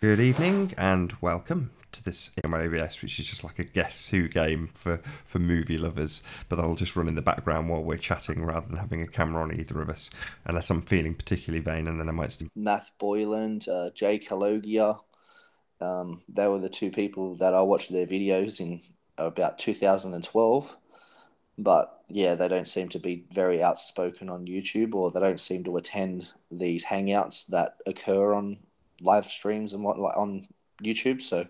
Good evening and welcome to this OBS, which is just like a Guess Who game for movie lovers, but I'll just run in the background while we're chatting rather than having a camera on either of us, unless I'm feeling particularly vain, and then I might... Math Boyland, Jay Kalogia. They were the two people that I watched their videos in about 2012. But yeah, they don't seem to be very outspoken on YouTube, or they don't seem to attend these hangouts that occur on live streams and what like on YouTube. So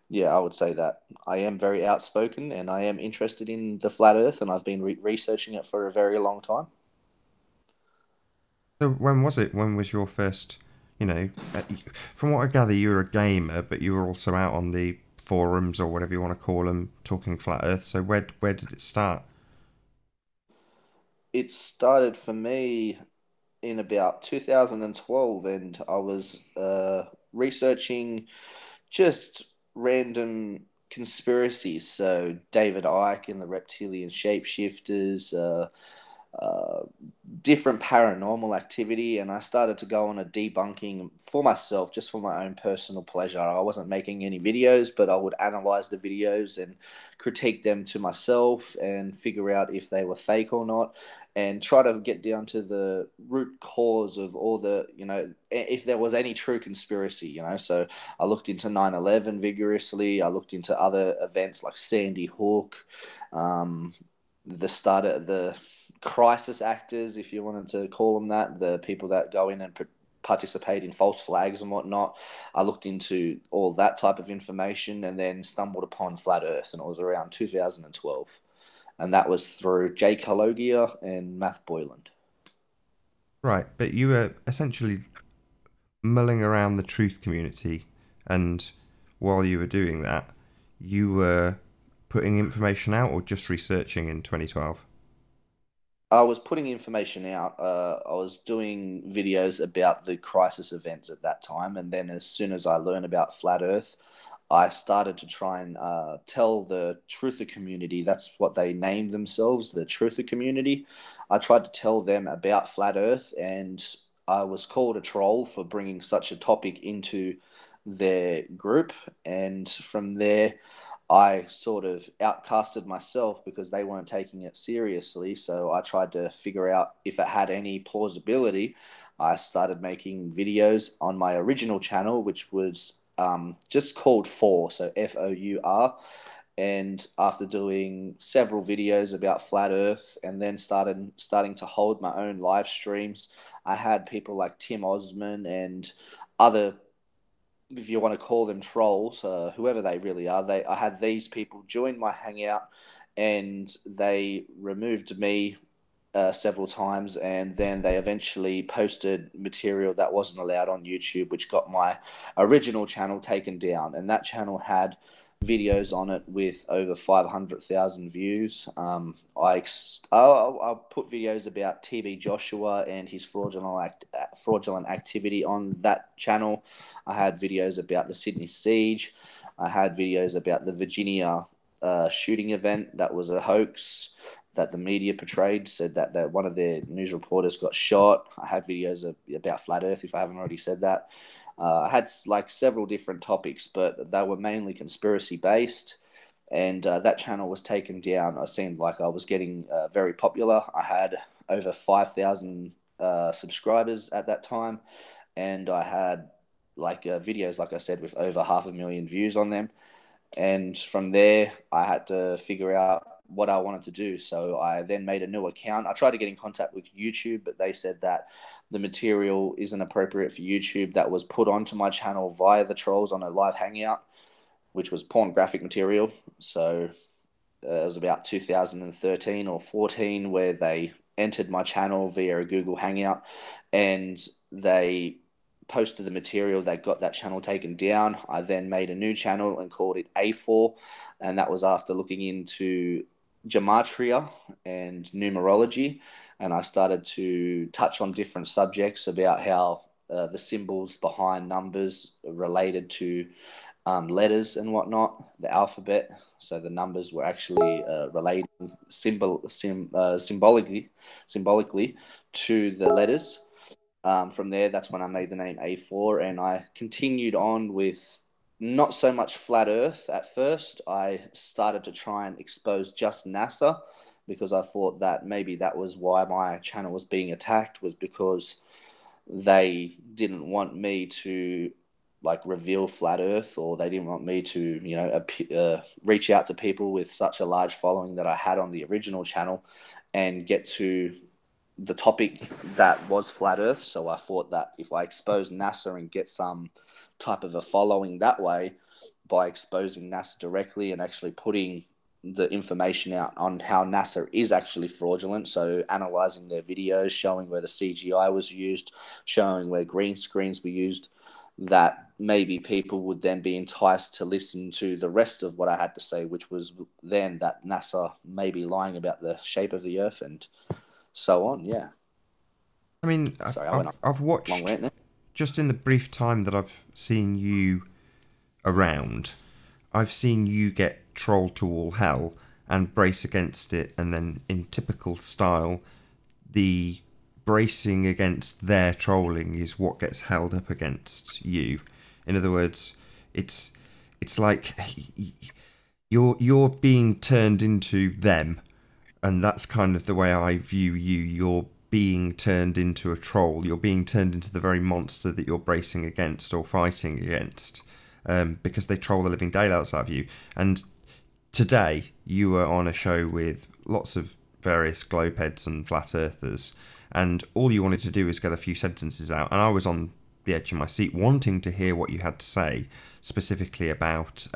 yeah, I would say that I am very outspoken and I am interested in the flat Earth, and I've been researching it for a very long time. So when was it? When was your first, from what I gather, you were a gamer, but you were also out on the forums or whatever you want to call them, talking flat Earth. So where did it start? It started for me in about 2012, and I was researching just random conspiracies. So David Icke and the reptilian shapeshifters, uh, different paranormal activity, and I started to go on a debunking for myself, just for my own personal pleasure. I wasn't making any videos, but I would analyze the videos and critique them to myself and figure out if they were fake or not, and try to get down to the root cause of all the, if there was any true conspiracy. So I looked into 9/11 vigorously. I looked into other events like Sandy Hook, um, the start of the crisis actors, if you wanted to call them that, the people that go in and participate in false flags and whatnot. I looked into all that type of information and then stumbled upon Flat Earth, and it was around 2012. And that was through Jay Kalogia and Math Boyland. Right, but you were essentially mulling around the truth community, and while you were doing that, you were putting information out or just researching in 2012? I was putting information out. I was doing videos about the crisis events at that time, and then as soon as I learned about Flat Earth, I started to try and tell the truther community. That's what they named themselves, the truther community. I tried to tell them about Flat Earth, and I was called a troll for bringing such a topic into their group. And from there, I sort of outcasted myself because they weren't taking it seriously. So I tried to figure out if it had any plausibility. I started making videos on my original channel, which was just called Four, so FOUR. And after doing several videos about flat Earth, and then starting to hold my own live streams, I had people like Tim Osman and other, if you want to call them trolls, whoever they really are. I had these people join my hangout, and they removed me several times, and then they eventually posted material that wasn't allowed on YouTube, which got my original channel taken down. And that channel had videos on it with over 500,000 views. I put videos about TB Joshua and his fraudulent activity on that channel. I had videos about the Sydney siege. I had videos about the Virginia shooting event that was a hoax that the media portrayed, said that one of their news reporters got shot. I had videos about Flat Earth, if I haven't already said that. I had like several different topics, but they were mainly conspiracy based. And that channel was taken down. I seemed like I was getting very popular. I had over 5,000 subscribers at that time, and I had like videos, like I said, with over 500,000 views on them. And from there, I had to figure out what I wanted to do. So I then made a new account. I tried to get in contact with YouTube, but they said that the material isn't appropriate for YouTube that was put onto my channel via the trolls on a live hangout, which was pornographic material. So it was about 2013 or 14 where they entered my channel via a Google Hangout, and they posted the material that got that channel taken down. I then made a new channel and called it A4, and that was after looking into gematria and numerology, and I started to touch on different subjects about how the symbols behind numbers related to letters and whatnot, the alphabet. So the numbers were actually related symbolically to the letters. From there, that's when I made the name A4, and I continued on with not so much flat Earth at first. I started to try and expose just NASA because I thought that maybe that was why my channel was being attacked, was because they didn't want me to like reveal flat Earth, or they didn't want me to, reach out to people with such a large following that I had on the original channel and get to the topic that was flat Earth. So I thought that if I expose NASA and get some type of a following that way, by exposing NASA directly and actually putting the information out on how NASA is actually fraudulent. So analyzing their videos, showing where the CGI was used, showing where green screens were used, that maybe people would then be enticed to listen to the rest of what I had to say, which was then that NASA may be lying about the shape of the Earth and so on. Yeah. I mean, Sorry, I went on I've a long watched rant there. just in the brief time that I've seen you around, I've seen you get trolled to all hell and brace against it, and then in typical style, the bracing against their trolling is what gets held up against you. In other words, it's it's like you're being turned into them, and that's kind of the way I view you. You're being turned into a troll. You're being turned into the very monster that you're bracing against or fighting against, because they troll the living daylights out of you. And today, you were on a show with lots of various globeheads and flat earthers, and all you wanted to do is get a few sentences out. And I was on the edge of my seat wanting to hear what you had to say, specifically about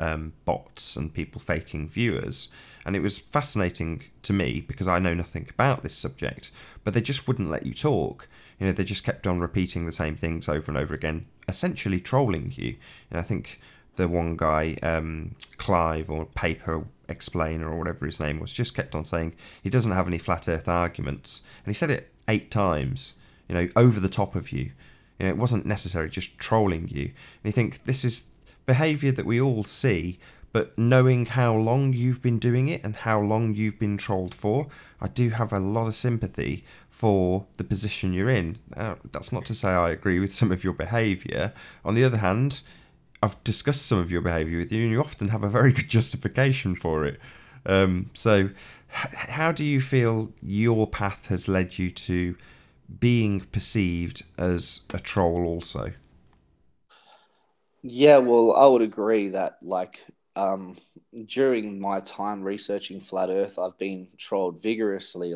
bots and people faking viewers. And it was fascinating to me because I know nothing about this subject, but they just wouldn't let you talk. You know, they just kept on repeating the same things over and over again, essentially trolling you. And I think the one guy, Clive, or Paper Explainer, or whatever his name was, just kept on saying he doesn't have any flat earth arguments. And he said it 8 times, you know, over the top of you. You know, it wasn't necessary, just trolling you. And you think this is behaviour that we all see, but knowing how long you've been doing it and how long you've been trolled for, I do have a lot of sympathy for the position you're in. That's not to say I agree with some of your behaviour. On the other hand, I've discussed some of your behaviour with you, and you often have a very good justification for it. How do you feel your path has led you to being perceived as a troll also? Yeah, well, I would agree that um during my time researching flat Earth, I've been trolled vigorously.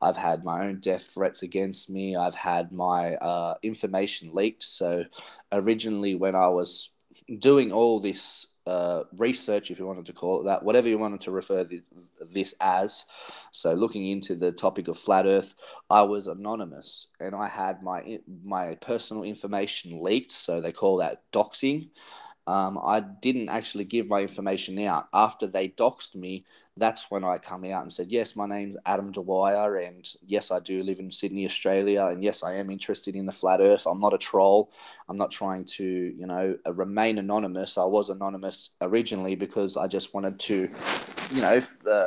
I've had my own death threats against me. I've had my information leaked. So originally, when I was doing all this research, if you wanted to call it that, whatever you wanted to refer this as, so looking into the topic of flat Earth, I was anonymous and I had my personal information leaked. So they call that doxing. I didn't actually give my information out. After they doxed me, that's when I come out and said, yes, my name's Adam Dwyer, and yes, I do live in Sydney, Australia, and yes, I am interested in the flat Earth. I'm not a troll. I'm not trying to, remain anonymous. I was anonymous originally because I just wanted to,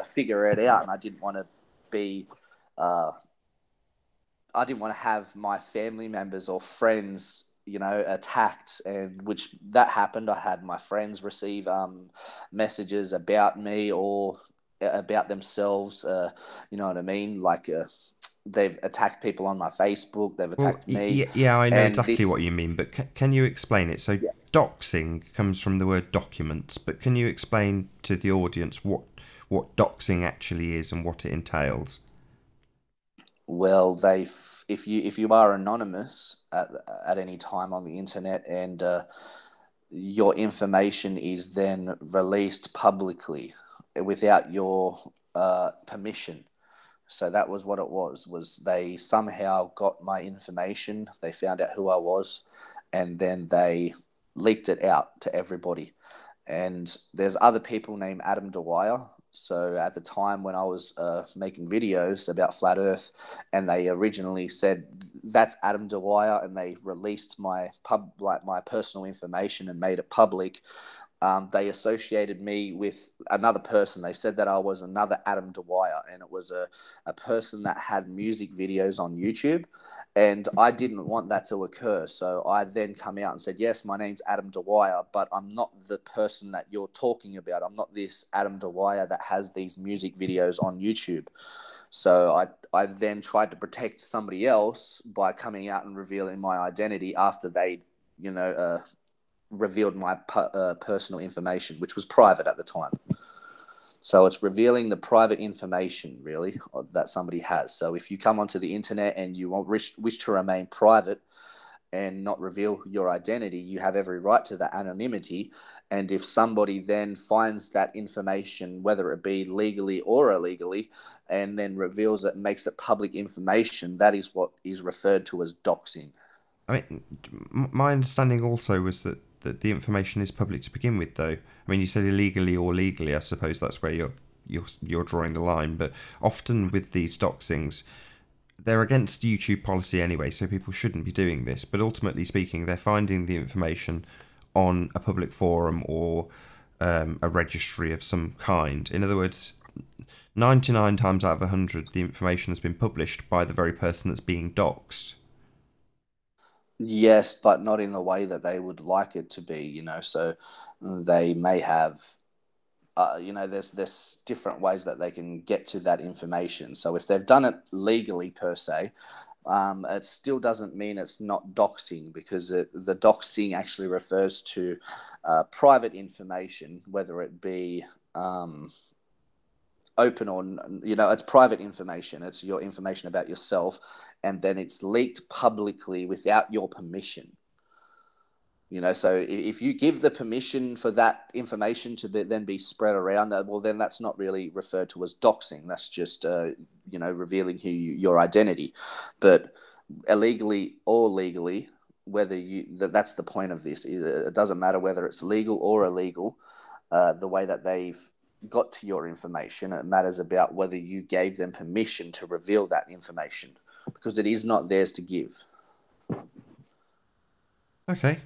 figure it out, and be uh, I didn't want to have my family members or friends, attacked, and which that happened. I had my friends receive messages about me or about themselves. You know what I mean? They've attacked people on my Facebook. They've Well, attacked me, yeah, I know and exactly this. what you mean, but can you explain it? So, Yeah. doxing comes from the word documents, but can you explain to the audience what doxing actually is and what it entails? Well, if you are anonymous at any time on the internet, and your information is then released publicly without your permission. So that was what it was they somehow got my information, they found out who I was, and then they leaked it out to everybody. And there's other people named Adam Dwyer. So at the time when I was making videos about flat Earth, and they originally said that's Adam Dwyer, and they released my personal information and made it public. they associated me with another person. They said that I was another Adam Dwyer, and it was a person that had music videos on YouTube. And I didn't want that to occur. So I then come out and said, yes, my name's Adam Dwyer, but I'm not the person that you're talking about. I'm not this Adam Dwyer that has these music videos on YouTube. So I then tried to protect somebody else by coming out and revealing my identity after they, you know, revealed my personal information, which was private at the time. So it's revealing the private information, really, that somebody has. So if you come onto the internet and you wish to remain private and not reveal your identity, you have every right to that anonymity. And if somebody then finds that information, whether it be legally or illegally, and then reveals it and makes it public information, that is what is referred to as doxing. I mean, my understanding also was that the information is public to begin with, though. I mean, you said illegally or legally. I suppose that's where you're drawing the line. But often with these doxings, they're against YouTube policy anyway, so people shouldn't be doing this. But ultimately speaking, they're finding the information on a public forum or a registry of some kind. In other words, 99 times out of 100, the information has been published by the very person that's being doxed. Yes, but not in the way that they would like it to be, you know. So they may have, you know, there's different ways that they can get to that information. So if they've done it legally per se, it still doesn't mean it's not doxing, because the doxing actually refers to private information, whether it be open or, you know, it's private information. It's your information about yourself, and then it's leaked publicly without your permission. You know, so if you give the permission for that information to then be spread around, well, then that's not really referred to as doxing. That's just, you know, revealing your identity. But illegally or legally, whether that's the point of this. It doesn't matter whether it's legal or illegal. The way that they've got to your information, it matters about whether you gave them permission to reveal that information, because it is not theirs to give. Okay.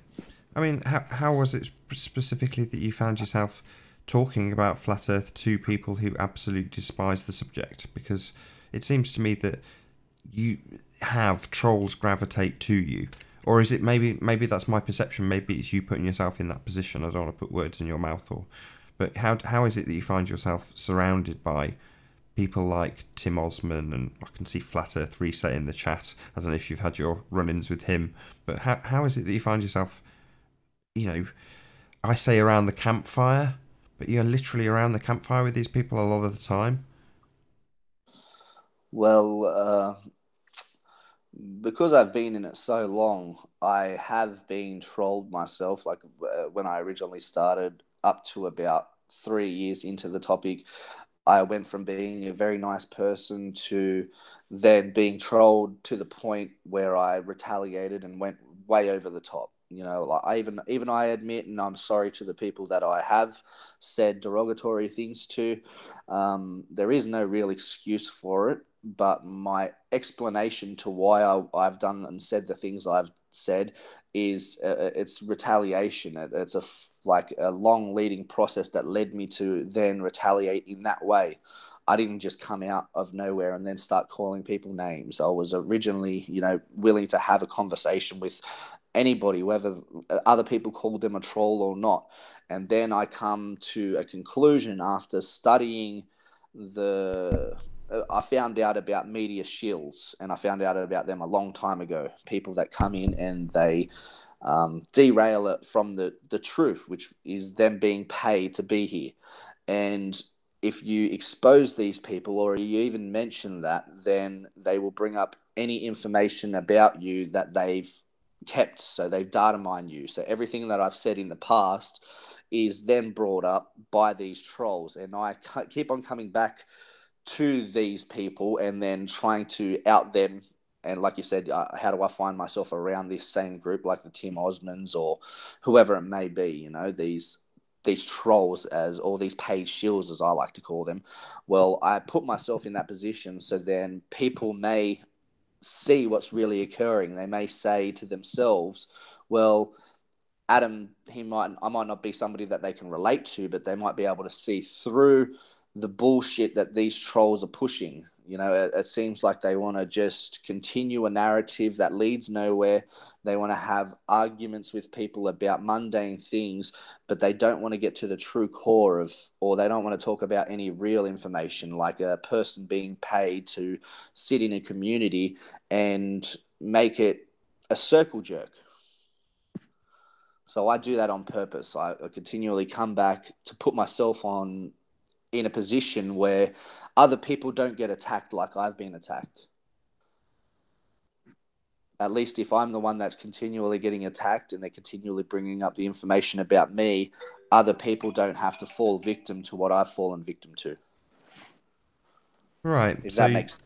I mean, how was it specifically that you found yourself talking about flat Earth to people who absolutely despise the subject? Because it seems to me that you have trolls gravitate to you. Or is it maybe that's my perception? Maybe it's you putting yourself in that position. I don't want to put words in your mouth, but how is it that you find yourself surrounded by people like Tim Osman, and I can see Flat Earth Reset in the chat. I don't know if you've had your run-ins with him, but how is it that you find yourself, you know, I say around the campfire, but you're literally around the campfire with these people a lot of the time? Well, because I've been in it so long, I have been trolled myself. Like when I originally started, up to about 3 years into the topic, I went from being a very nice person to then being trolled to the point where I retaliated and went way over the top. You know, like even I admit, and I'm sorry to the people that I have said derogatory things to. There is no real excuse for it, but my explanation to why I've done and said the things I've said is it's retaliation. It's like a long leading process that led me to then retaliate in that way. I didn't just come out of nowhere and then start calling people names. I was originally, you know, willing to have a conversation with anybody, whether other people called them a troll or not. And then I come to a conclusion after studying the. I found out about media shills, and I found out about them a long time ago. People that come in and they derail it from the truth, which is them being paid to be here. And if you expose these people or you even mention that, then they will bring up any information about you that they've kept. So they've data mined you. So everything that I've said in the past is then brought up by these trolls. And I keep on coming back to these people and then trying to out them. And like you said, how do I find myself around this same group, like the Tim Osmonds or whoever it may be? You know, these trolls, as or these paid shills as I like to call them. Well, I put myself in that position so then people may see what's really occurring. They may say to themselves, well, Adam, I might not be somebody that they can relate to, but they might be able to see through the bullshit that these trolls are pushing. You know, it seems like they want to just continue a narrative that leads nowhere. They want to have arguments with people about mundane things, but they don't want to get to the true core of, or they don't want to talk about any real information, like a person being paid to sit in a community and make it a circle jerk. So I do that on purpose. I continually come back to put myself on in a position where other people don't get attacked like I've been attacked. At least if I'm the one that's continually getting attacked and they're continually bringing up the information about me, other people don't have to fall victim to what I've fallen victim to. Right. If So, that makes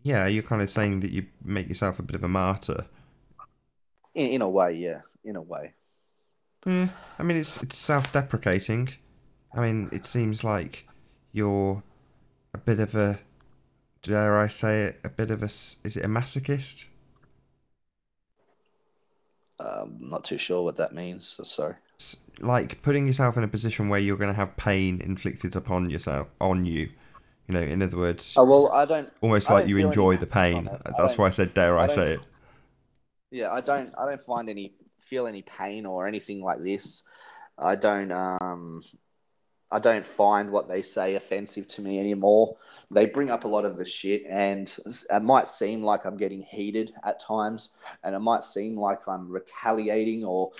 yeah, you're kind of saying that you make yourself a bit of a martyr. in a way, yeah, in a way. Yeah, I mean, it's self-deprecating. I mean, it seems like you're a bit of a, dare I say it, a bit of a, is it a masochist? Not too sure what that means. So sorry. Like putting yourself in a position where you're going to have pain inflicted upon yourself, on you. You know, in other words, Oh well, almost I like don't you feel any enjoy the pain from pain. it. That's why I said, dare I I don't say it. Yeah, I don't find any feel any pain or anything like this. I don't I don't find what they say offensive to me anymore. They bring up a lot of the shit, and it might seem like I'm getting heated at times, and it might seem like I'm retaliating or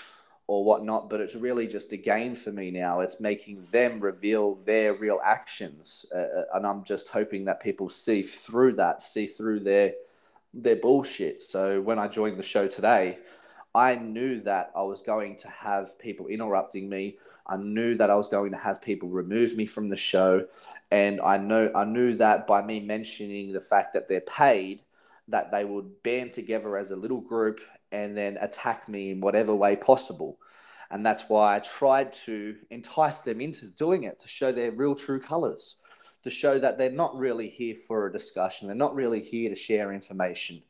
whatnot, but it's really just a game for me now. It's making them reveal their real actions, and I'm just hoping that people see through that, see through their bullshit. So when I joined the show today, I knew that I was going to have people interrupting me. I knew that I was going to have people remove me from the show, and I knew that by me mentioning the fact that they're paid, that they would band together as a little group and then attack me in whatever way possible. And that's why I tried to entice them into doing it, to show their real true colors, to show that they're not really here for a discussion. They're not really here to share information.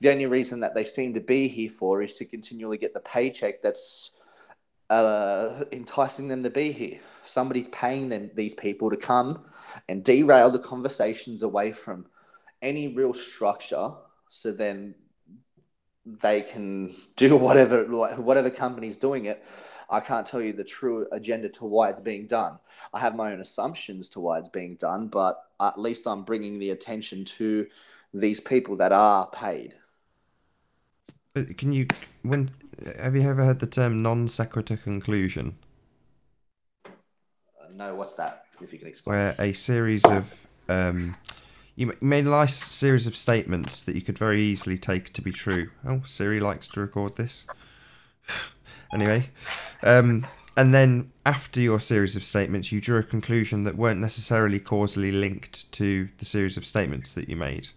The only reason that they seem to be here for is to continually get the paycheck that's enticing them to be here. Somebody's paying them, these people, to come and derail the conversations away from any real structure, so then they can do whatever company's doing it. I can't tell you the true agenda to why it's being done. I have my own assumptions to why it's being done, but at least I'm bringing the attention to these people that are paid. But can you, when, have you ever heard the term non sequitur conclusion? No, what's that? If you can explain. Where a series of you made a nice series of statements that you could very easily take to be true. Oh, Siri likes to record this. Anyway, and then after your series of statements, you drew a conclusion that weren't necessarily causally linked to the series of statements that you made.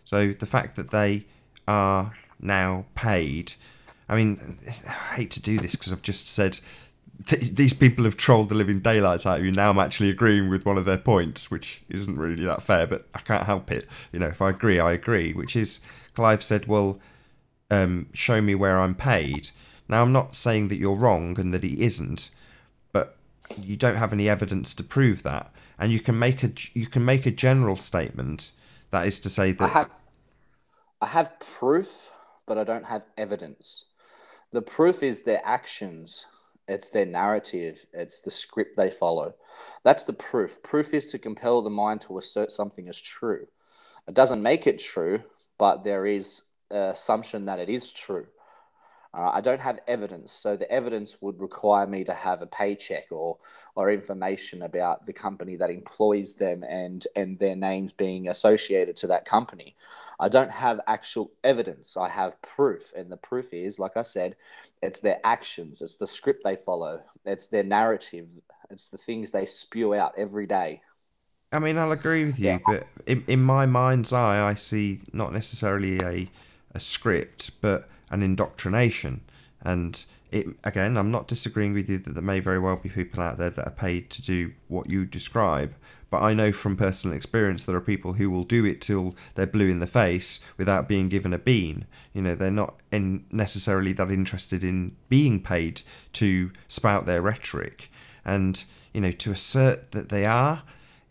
So the fact that they are now paid, I mean, I hate to do this because I've just said these people have trolled the living daylights out of you. Now I'm actually agreeing with one of their points, which isn't really that fair, but I can't help it. You know, if I agree, I agree. Which is, Clive said, well, show me where I'm paid. Now, I'm not saying that you're wrong and that he isn't, but you don't have any evidence to prove that. And you can make a general statement, that is to say that I have proof, but I don't have evidence. The proof is their actions. It's their narrative. It's the script they follow. That's the proof. Proof is to compel the mind to assert something as true. It doesn't make it true, but there is an assumption that it is true. I don't have evidence, so the evidence would require me to have a paycheck or information about the company that employs them and their names being associated to that company. I don't have actual evidence. I have proof, and the proof is, like I said, it's their actions, it's the script they follow, it's their narrative, it's the things they spew out every day. I mean, I'll agree with Yeah, you, but in my mind's eye, I see not necessarily a script, but an indoctrination. And it, again, I'm not disagreeing with you that there may very well be people out there that are paid to do what you describe, But I know from personal experience there are people who will do it till they're blue in the face without being given a bean. They're not necessarily that interested in being paid to spout their rhetoric. And, to assert that they are,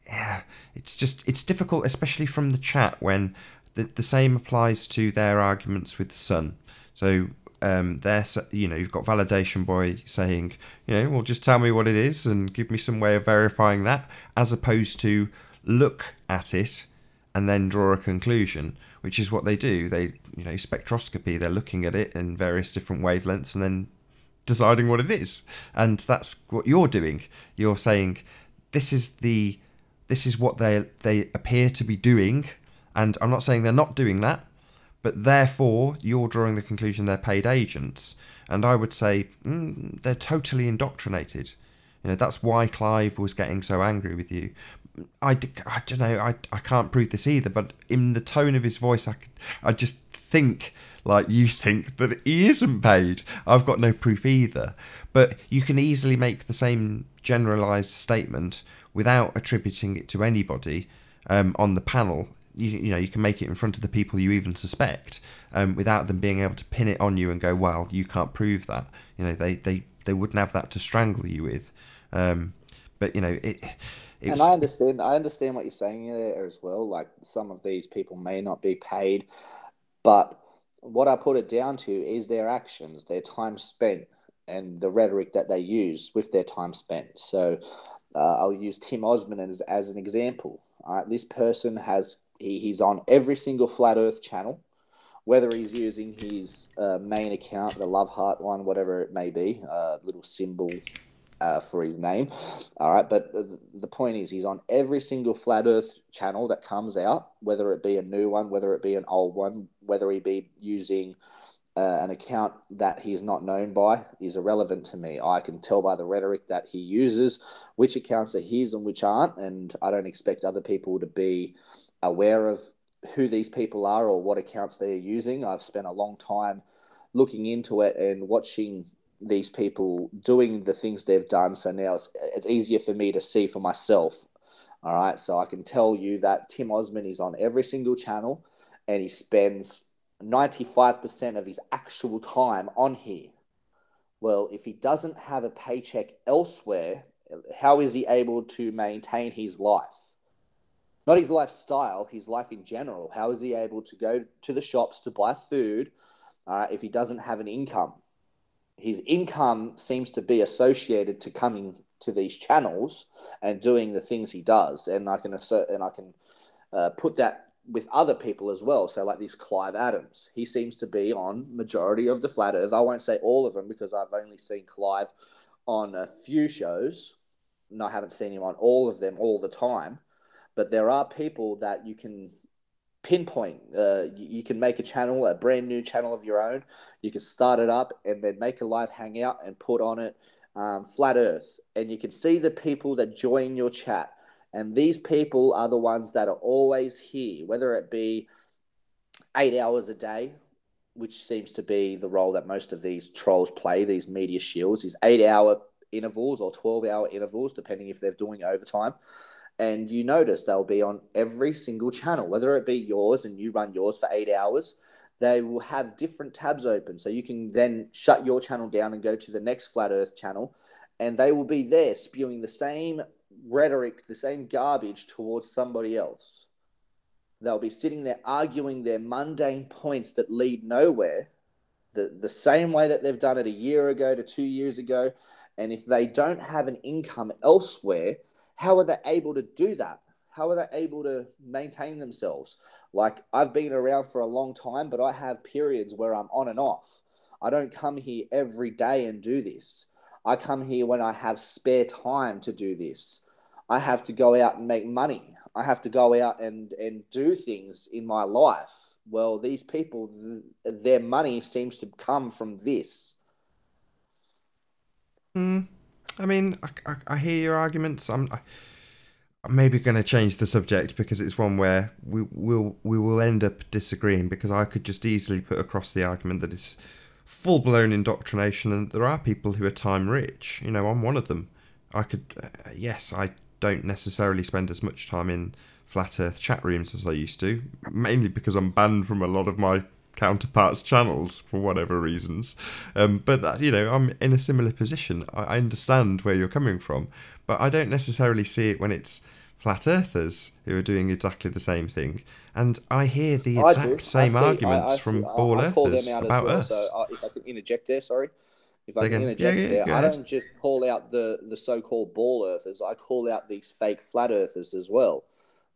yeah, it's difficult, especially from the chat, when the same applies to their arguments with Sun. So you've got Validation Boy saying, well, just tell me what it is and give me some way of verifying that, as opposed to look at it and then draw a conclusion, which is what they do. They, spectroscopy, they're looking at it in various different wavelengths and then deciding what it is. And that's what you're doing. You're saying, this is what they appear to be doing, and I'm not saying they're not doing that, but therefore you're drawing the conclusion they're paid agents. And I would say they're totally indoctrinated. That's why Clive was getting so angry with you. I don't know, I can't prove this either, but in the tone of his voice, I just think like you think that he isn't paid. I've got no proof either. But you can easily make the same generalised statement without attributing it to anybody on the panel. You can make it in front of the people you even suspect without them being able to pin it on you and go, well, you can't prove that. They wouldn't have that to strangle you with. But it And was. I understand what you're saying there as well. Like, some of these people may not be paid, but what I put it down to is their actions, their time spent, and the rhetoric that they use with their time spent. So I'll use Tim Osmond as an example. This person he's on every single Flat Earth channel, whether he's using his main account, the Love Heart one, whatever it may be, little symbol for his name. All right, but the point is, he's on every single Flat Earth channel that comes out, whether it be a new one, whether it be an old one, whether he be using an account that he's not known by, is irrelevant to me. I can tell by the rhetoric that he uses which accounts are his and which aren't, and I don't expect other people to be aware of who these people are or what accounts they're using. I've spent a long time looking into it and watching these people doing the things they've done, so now it's easier for me to see for myself. All right, so I can tell you that Tim Osmond is on every single channel, and he spends 95% of his actual time on here. Well, if he doesn't have a paycheck elsewhere, how is he able to maintain his life? Not his lifestyle, his life in general. How is he able to go to the shops to buy food if he doesn't have an income? His income seems to be associated to coming to these channels and doing the things he does. And I can put that with other people as well. So like this Clive Adams, he seems to be on majority of the Flat Earth. I won't say all of them because I've only seen Clive on a few shows, and I haven't seen him on all of them all the time. But there are people that you can pinpoint. You can make a channel, a brand new channel of your own. You can start it up and then make a live hangout and put on it Flat Earth. And you can see the people that join your chat. And these people are the ones that are always here, whether it be 8 hours a day, which seems to be the role that most of these trolls play, these media shills, is 8-hour intervals or 12-hour intervals, depending if they're doing overtime. And you notice they'll be on every single channel, whether it be yours and you run yours for 8 hours, they will have different tabs open. So you can then shut your channel down and go to the next Flat Earth channel, and they will be there spewing the same rhetoric, the same garbage towards somebody else. They'll be sitting there arguing their mundane points that lead nowhere, the same way that they've done it a year ago to 2 years ago. And if they don't have an income elsewhere, how are they able to do that? How are they able to maintain themselves? Like, I've been around for a long time, but I have periods where I'm on and off. I don't come here every day and do this. I come here when I have spare time to do this. I have to go out and make money. I have to go out and do things in my life. Well, these people, their money seems to come from this. I mean, I hear your arguments. I'm maybe going to change the subject because it's one where we will end up disagreeing, because I could just easily put across the argument that it's full blown indoctrination and there are people who are time rich. I'm one of them. I could yes, I don't necessarily spend as much time in flat Earth chat rooms as I used to, mainly because I'm banned from a lot of my counterparts' channels for whatever reasons. But that, I'm in a similar position. I understand where you're coming from, but I don't necessarily see it when it's flat earthers who are doing exactly the same thing. And I hear the I do. exact same arguments I see. from ball I call them earthers out as about well. So us. if I can interject there, sorry. If I can Again, yeah, interject yeah, there, go I ahead. don't just call out the so-called ball earthers. I call out these fake flat earthers as well,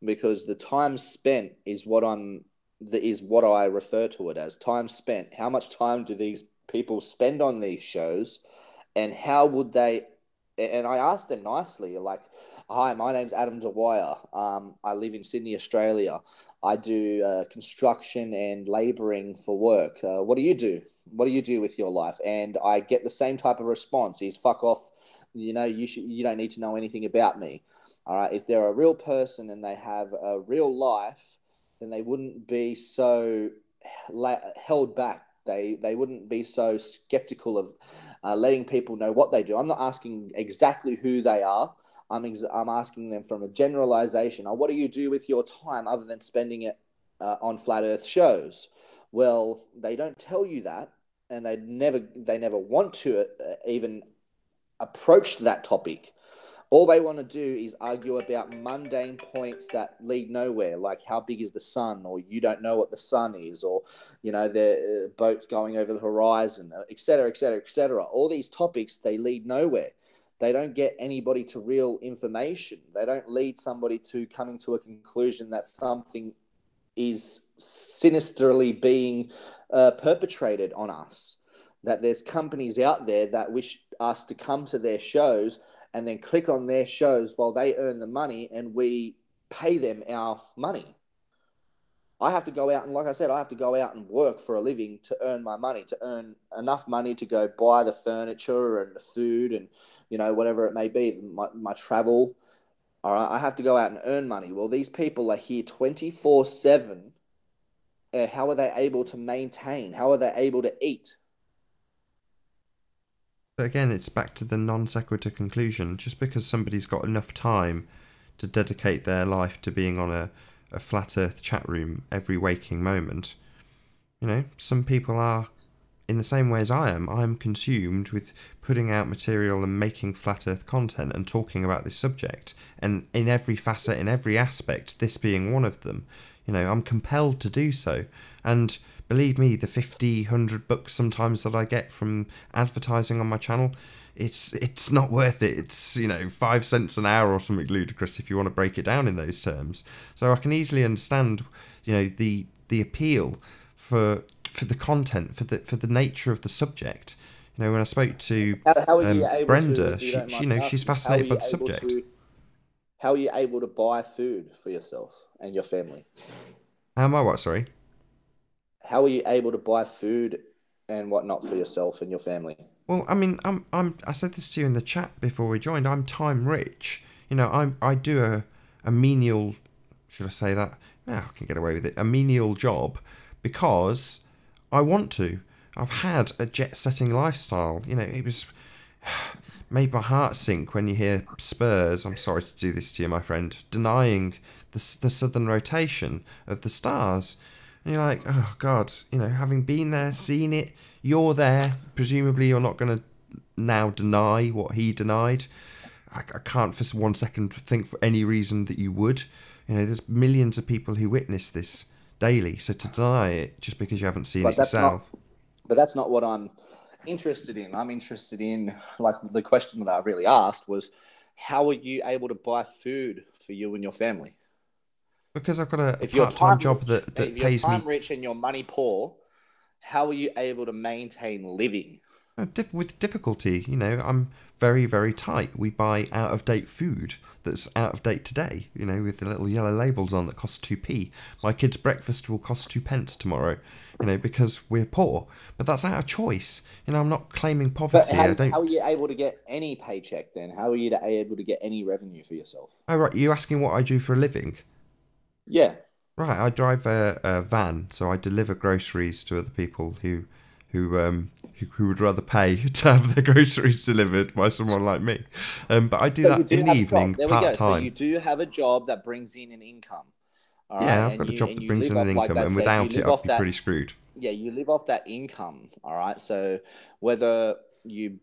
because the time spent is what I refer to it as time spent. How much time do these people spend on these shows, and how would they? And I asked them nicely, like, "Hi, my name's Adam Dwyer. I live in Sydney, Australia. I do construction and labouring for work. What do you do? What do you do with your life?" And I get the same type of response: "Is fuck off. You don't need to know anything about me." All right. If they're a real person and they have a real life, then they wouldn't be so held back. They wouldn't be so skeptical of letting people know what they do. I'm not asking exactly who they are. I'm asking them from a generalization. What do you do with your time other than spending it on flat Earth shows? Well, they don't tell you that, and they never want to even approach that topic. All they want to do is argue about mundane points that lead nowhere, like how big is the sun, or you don't know what the sun is, or the boats going over the horizon, etc., etc., etc. All these topics, they lead nowhere. They don't get anybody to real information. They don't lead somebody to coming to a conclusion that something is sinisterly being perpetrated on us. That there's companies out there that wish us to come to their shows and then click on their shows while they earn the money and we pay them our money. I have to go out and, like I said, I have to go out and work for a living to earn my money, to earn enough money to go buy the furniture and the food and whatever it may be, my travel. All right, I have to go out and earn money. Well, these people are here 24/7. How are they able to maintain? How are they able to eat? But again, it's back to the non sequitur conclusion. Just because somebody's got enough time to dedicate their life to being on a flat earth chat room every waking moment, some people are in the same way as I am. I'm consumed with putting out material and making flat earth content and talking about this subject. And in every facet, in every aspect, this being one of them, I'm compelled to do so. And believe me, the 50, 100 bucks sometimes that I get from advertising on my channel, it's not worth it. It's 5 cents an hour or something ludicrous if you want to break it down in those terms. So I can easily understand the appeal for the content, for the nature of the subject. When I spoke to How are you able to, Brenda, if you don't mind me she's asking, fascinated by the subject. how are you able to buy food for yourself and your family? How am I what? Sorry. How are you able to buy food and whatnot for yourself and your family? Well, I mean, I said this to you in the chat before we joined. I'm time rich. I do a menial, should I say that? No, I can get away with it. A menial job because I want to. I've had a jet-setting lifestyle. It was made my heart sink when you hear Spurs. I'm sorry to do this to you, my friend. Denying the southern rotation of the stars. And you're like, oh God, having been there, seen it, you're there. Presumably, you're not going to now deny what he denied. I can't for 1 second think for any reason that you would. There's millions of people who witness this daily. So to deny it just because you haven't seen But it that's not. yourself. But that's not what I'm interested in. I'm interested in, like, the question that I really asked was, how are you able to buy food for you and your family? Because I've got a If you're part-time time job rich, that pays me and you're money poor, how are you able to maintain living? with difficulty. I'm very, very tight. We buy out-of-date food that's out of date today, with the little yellow labels on that cost 2p. My kid's breakfast will cost 2 pence tomorrow, because we're poor. But that's out of choice. I'm not claiming But poverty. I how don't. are you able to get any paycheck then? How are you able to get any revenue for yourself? Oh, right. You asking what I do for a living? Yeah. Right. I drive a van, so I deliver groceries to other people who who would rather pay to have their groceries delivered by someone like me. But I do So you that do in the have a job. evening, There we part go. So you time. do have a job that brings in an income. All right, Yeah, I've got a job and that you brings live in an off, like income, I and said, you without it, live I'd off be that. pretty screwed. Yeah, you live off that income. All right. So whether you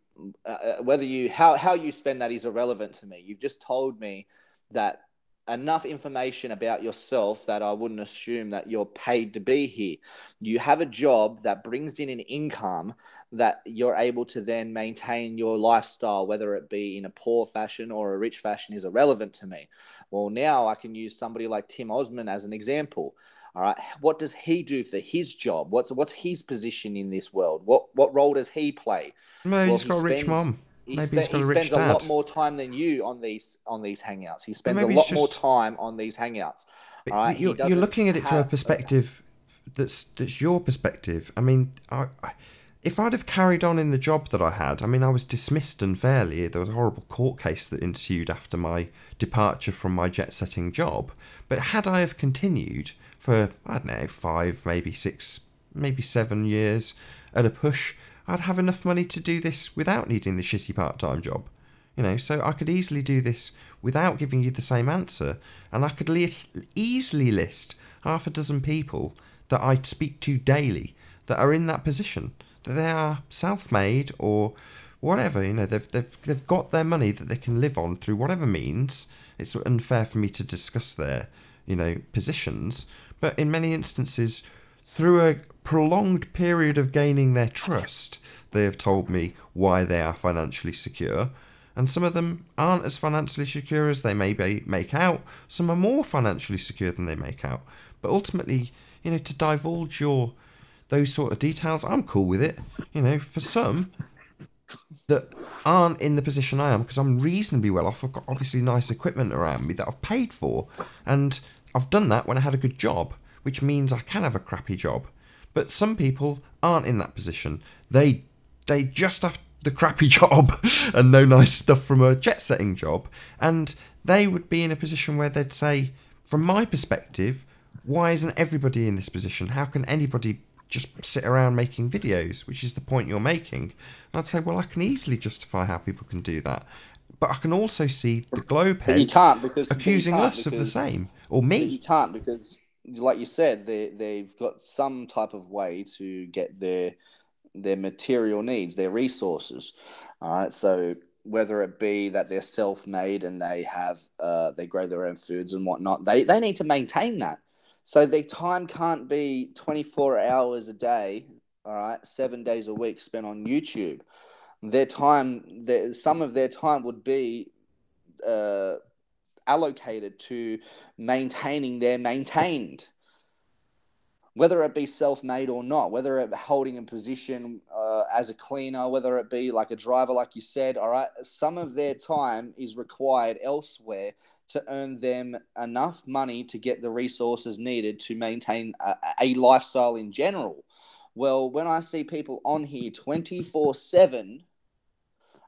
whether you how you spend that is irrelevant to me. You've just told me that enough information about yourself that I wouldn't assume that you're paid to be here. You have a job that brings in an income that you're able to then maintain your lifestyle, whether it be in a poor fashion or a rich fashion, is irrelevant to me. Well, now I can use somebody like Tim Osman as an example. All right, what does he do for his job? What's his position in this world? What role does he play? Maybe Well, he's got a rich mom. Maybe he's got he a rich spends a lot dad. more time than you on these hangouts. He But spends a maybe he's lot more just. time on these hangouts. All right, But he you're doesn't looking at it from a have. perspective that's your perspective. I mean, if I'd have carried on in the job that I had, I mean, I was dismissed unfairly. There was a horrible court case that ensued after my departure from my jet-setting job. But had I have continued for, I don't know, 5, maybe 6, maybe 7 years at a push, I'd have enough money to do this without needing the shitty part-time job. So I could easily do this without giving you the same answer, and I could easily list half a dozen people that I speak to daily that are in that position, that they are self-made or whatever. They've got their money that they can live on through whatever means. It's unfair for me to discuss their positions, but in many instances, through a prolonged period of gaining their trust, they have told me why they are financially secure. And some of them aren't as financially secure as they may make out. Some are more financially secure than they make out. But ultimately, to divulge those sort of details, I'm cool with it. For some that aren't in the position I am, because I'm reasonably well off. I've got obviously nice equipment around me that I've paid for, and I've done that when I had a good job, which means I can have a crappy job. But some people aren't in that position. They just have the crappy job and no nice stuff from a jet setting job, and they would be in a position where they'd say, from my perspective, why isn't everybody in this position? How can anybody just sit around making videos, which is the point you're making? And I'd say, well, I can easily justify how people can do that, but I can also see the globe But you heads can't because accusing us of the same, or but you me. can't because, like you said, they've got some type of way to get their material needs, their resources. All right, so whether it be that they're self-made and they grow their own foods and whatnot, they need to maintain that. So their time can't be 24 hours a day. All right, 7 days a week spent on YouTube. Some of their time would be uh, allocated to maintaining their maintained, whether it be self-made or not, whether it holding a position as a cleaner, whether it be like a driver, like you said. All right, some of their time is required elsewhere to earn them enough money to get the resources needed to maintain a lifestyle in general. Well, when I see people on here 24/7,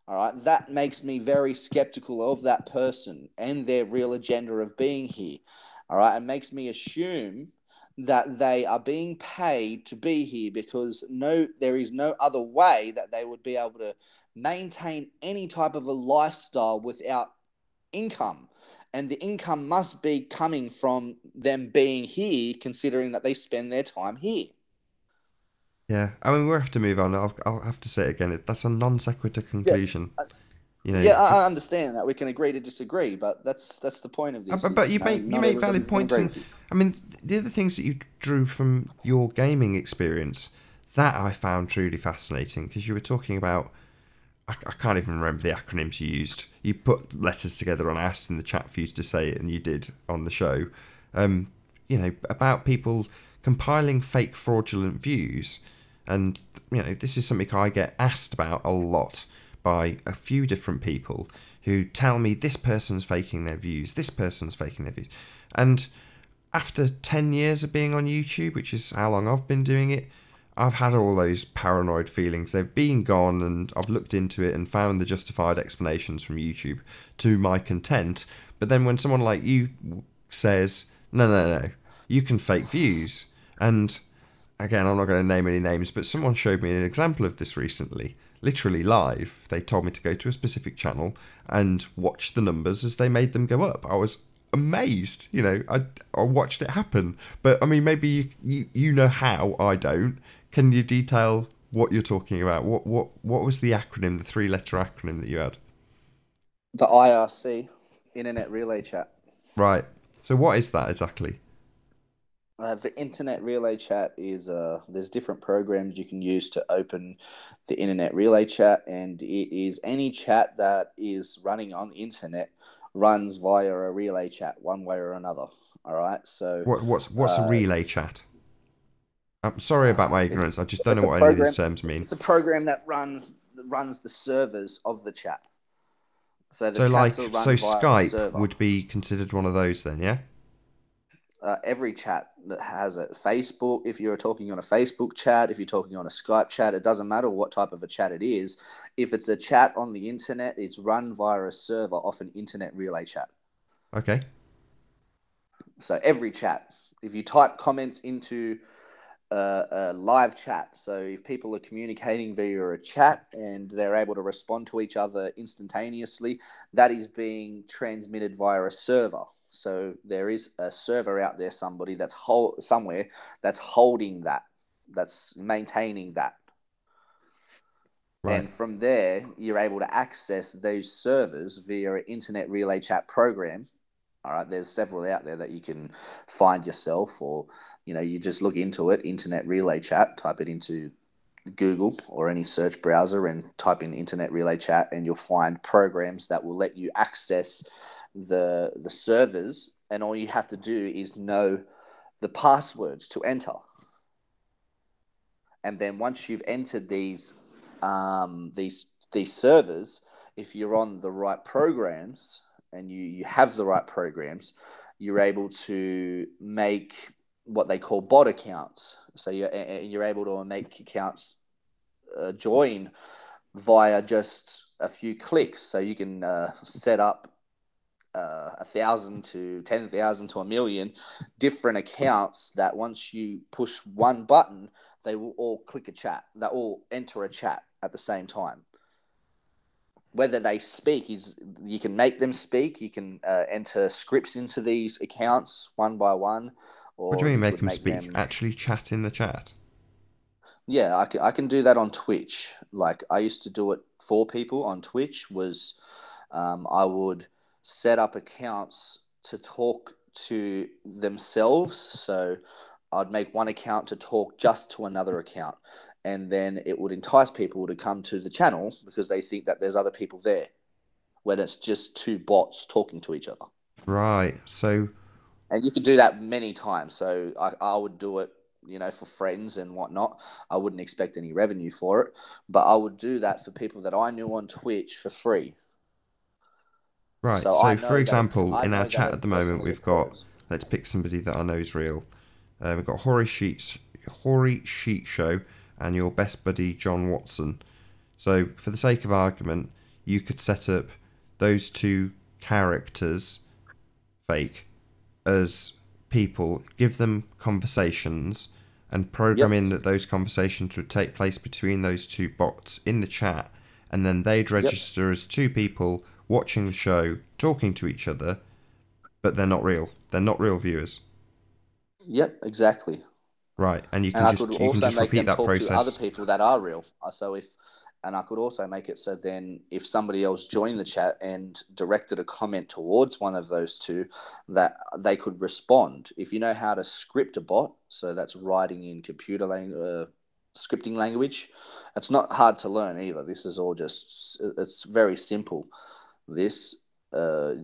all right, that makes me very skeptical of that person and their real agenda of being here. All right, it makes me assume that they are being paid to be here because there is no other way that they would be able to maintain any type of a lifestyle without income. And the income must be coming from them being here, considering that they spend their time here. Yeah, I mean, we'll have to move on. I'll have to say it again. That's a non sequitur Yeah, conclusion. yeah, I understand that we can agree to disagree, but that's the point of this. But Is you not make valid everybody's going to points, agree and with you. I mean, the other things that you drew from your gaming experience, that I found truly fascinating, because you were talking about, I can't even remember the acronyms you used. You put letters together and I asked in the chat for you to say it, and you did on the show. About people compiling fake fraudulent views, and this is something I get asked about a lot by a few different people who tell me this person's faking their views, this person's faking their views. And after 10 years of being on YouTube, which is how long I've been doing it, I've had all those paranoid feelings. They've been gone, and I've looked into it and found the justified explanations from YouTube to my content. But then when someone like you says, no, you can fake views, and again, I'm not going to name any names, but someone showed me an example of this recently. Literally live, they told me to go to a specific channel and watch the numbers as they made them go up. I was amazed. I watched it happen. But I mean, maybe you know how, I don't. Can you detail what you're talking about? What was the acronym, the three-letter acronym that you had? The IRC, Internet Relay Chat. Right. So what is that exactly? The Internet Relay Chat is there's different programs you can use to open the Internet Relay Chat, and it is any chat that is running on the internet runs via a relay chat one way or another. All right, so What's a uh, relay chat? I'm sorry about my it's ignorance. I just don't it's know a what any of these program. terms mean. It's a program that runs the servers of the chat. So the So chats are like, so run via a Skype server. would be considered one of those then, yeah? Every chat that has a Facebook, if you're talking on a Facebook chat, if you're talking on a Skype chat, it doesn't matter what type of a chat it is. If it's a chat on the internet, it's run via a server off an internet relay chat. Okay. So every chat, if you type comments into a live chat, so if people are communicating via a chat and they're able to respond to each other instantaneously, that is being transmitted via a server. So there is a server out there, somewhere that's holding that, that's maintaining that. Right. And from there, you're able to access those servers via an internet relay chat program. All right, there's several out there that you can find yourself, or you just look into it, internet relay chat, type it into Google or any search browser and type in internet relay chat, and you'll find programs that will let you access the servers, and all you have to do is know the passwords to enter. And then once you've entered these servers, if you're on the right programs and you have the right programs, you're able to make what they call bot accounts. So you're able to make accounts join via just a few clicks. So you can set up 1,000 to 10,000 to 1,000,000 different accounts that once you push one button, they will all click a chat. They all enter a chat at the same time. Whether they speak is you can make them speak. You can enter scripts into these accounts one by one, What do or you mean you make could them make speak? them. Actually chat in the chat? Yeah, I can do that on Twitch. Like I used to do it for people on Twitch. I would set up accounts to talk to themselves. So I'd make one account to talk just to another account, and then it would entice people to come to the channel because they think that there's other people there. When it's just two bots talking to each other. Right. So, And you could do that many times. So I would do it, for friends and whatnot. I wouldn't expect any revenue for it, but I would do that for people that I knew on Twitch for free. right. So So, for example, I in our know that chat at have the moment, personally we've got, occurred. let's pick somebody that I know is real. We've got Hoary Sheet Show, and your best buddy John Watson. So, for the sake of argument, you could set up those two characters, fake, as people, give them conversations, and program Yep, in that those conversations would take place between those two bots in the chat, and then they'd yep, register as two people watching the show, talking to each other, but they're not real. They're not real viewers. yep, exactly. Right, and And I could you can also just make repeat them that talk to other process. people that are real. And I could also make it so then if somebody else joined the chat and directed a comment towards one of those two, that they could respond. If you know how to script a bot, so that's writing in scripting language, it's not hard to learn either. This is all it's very simple. This, uh,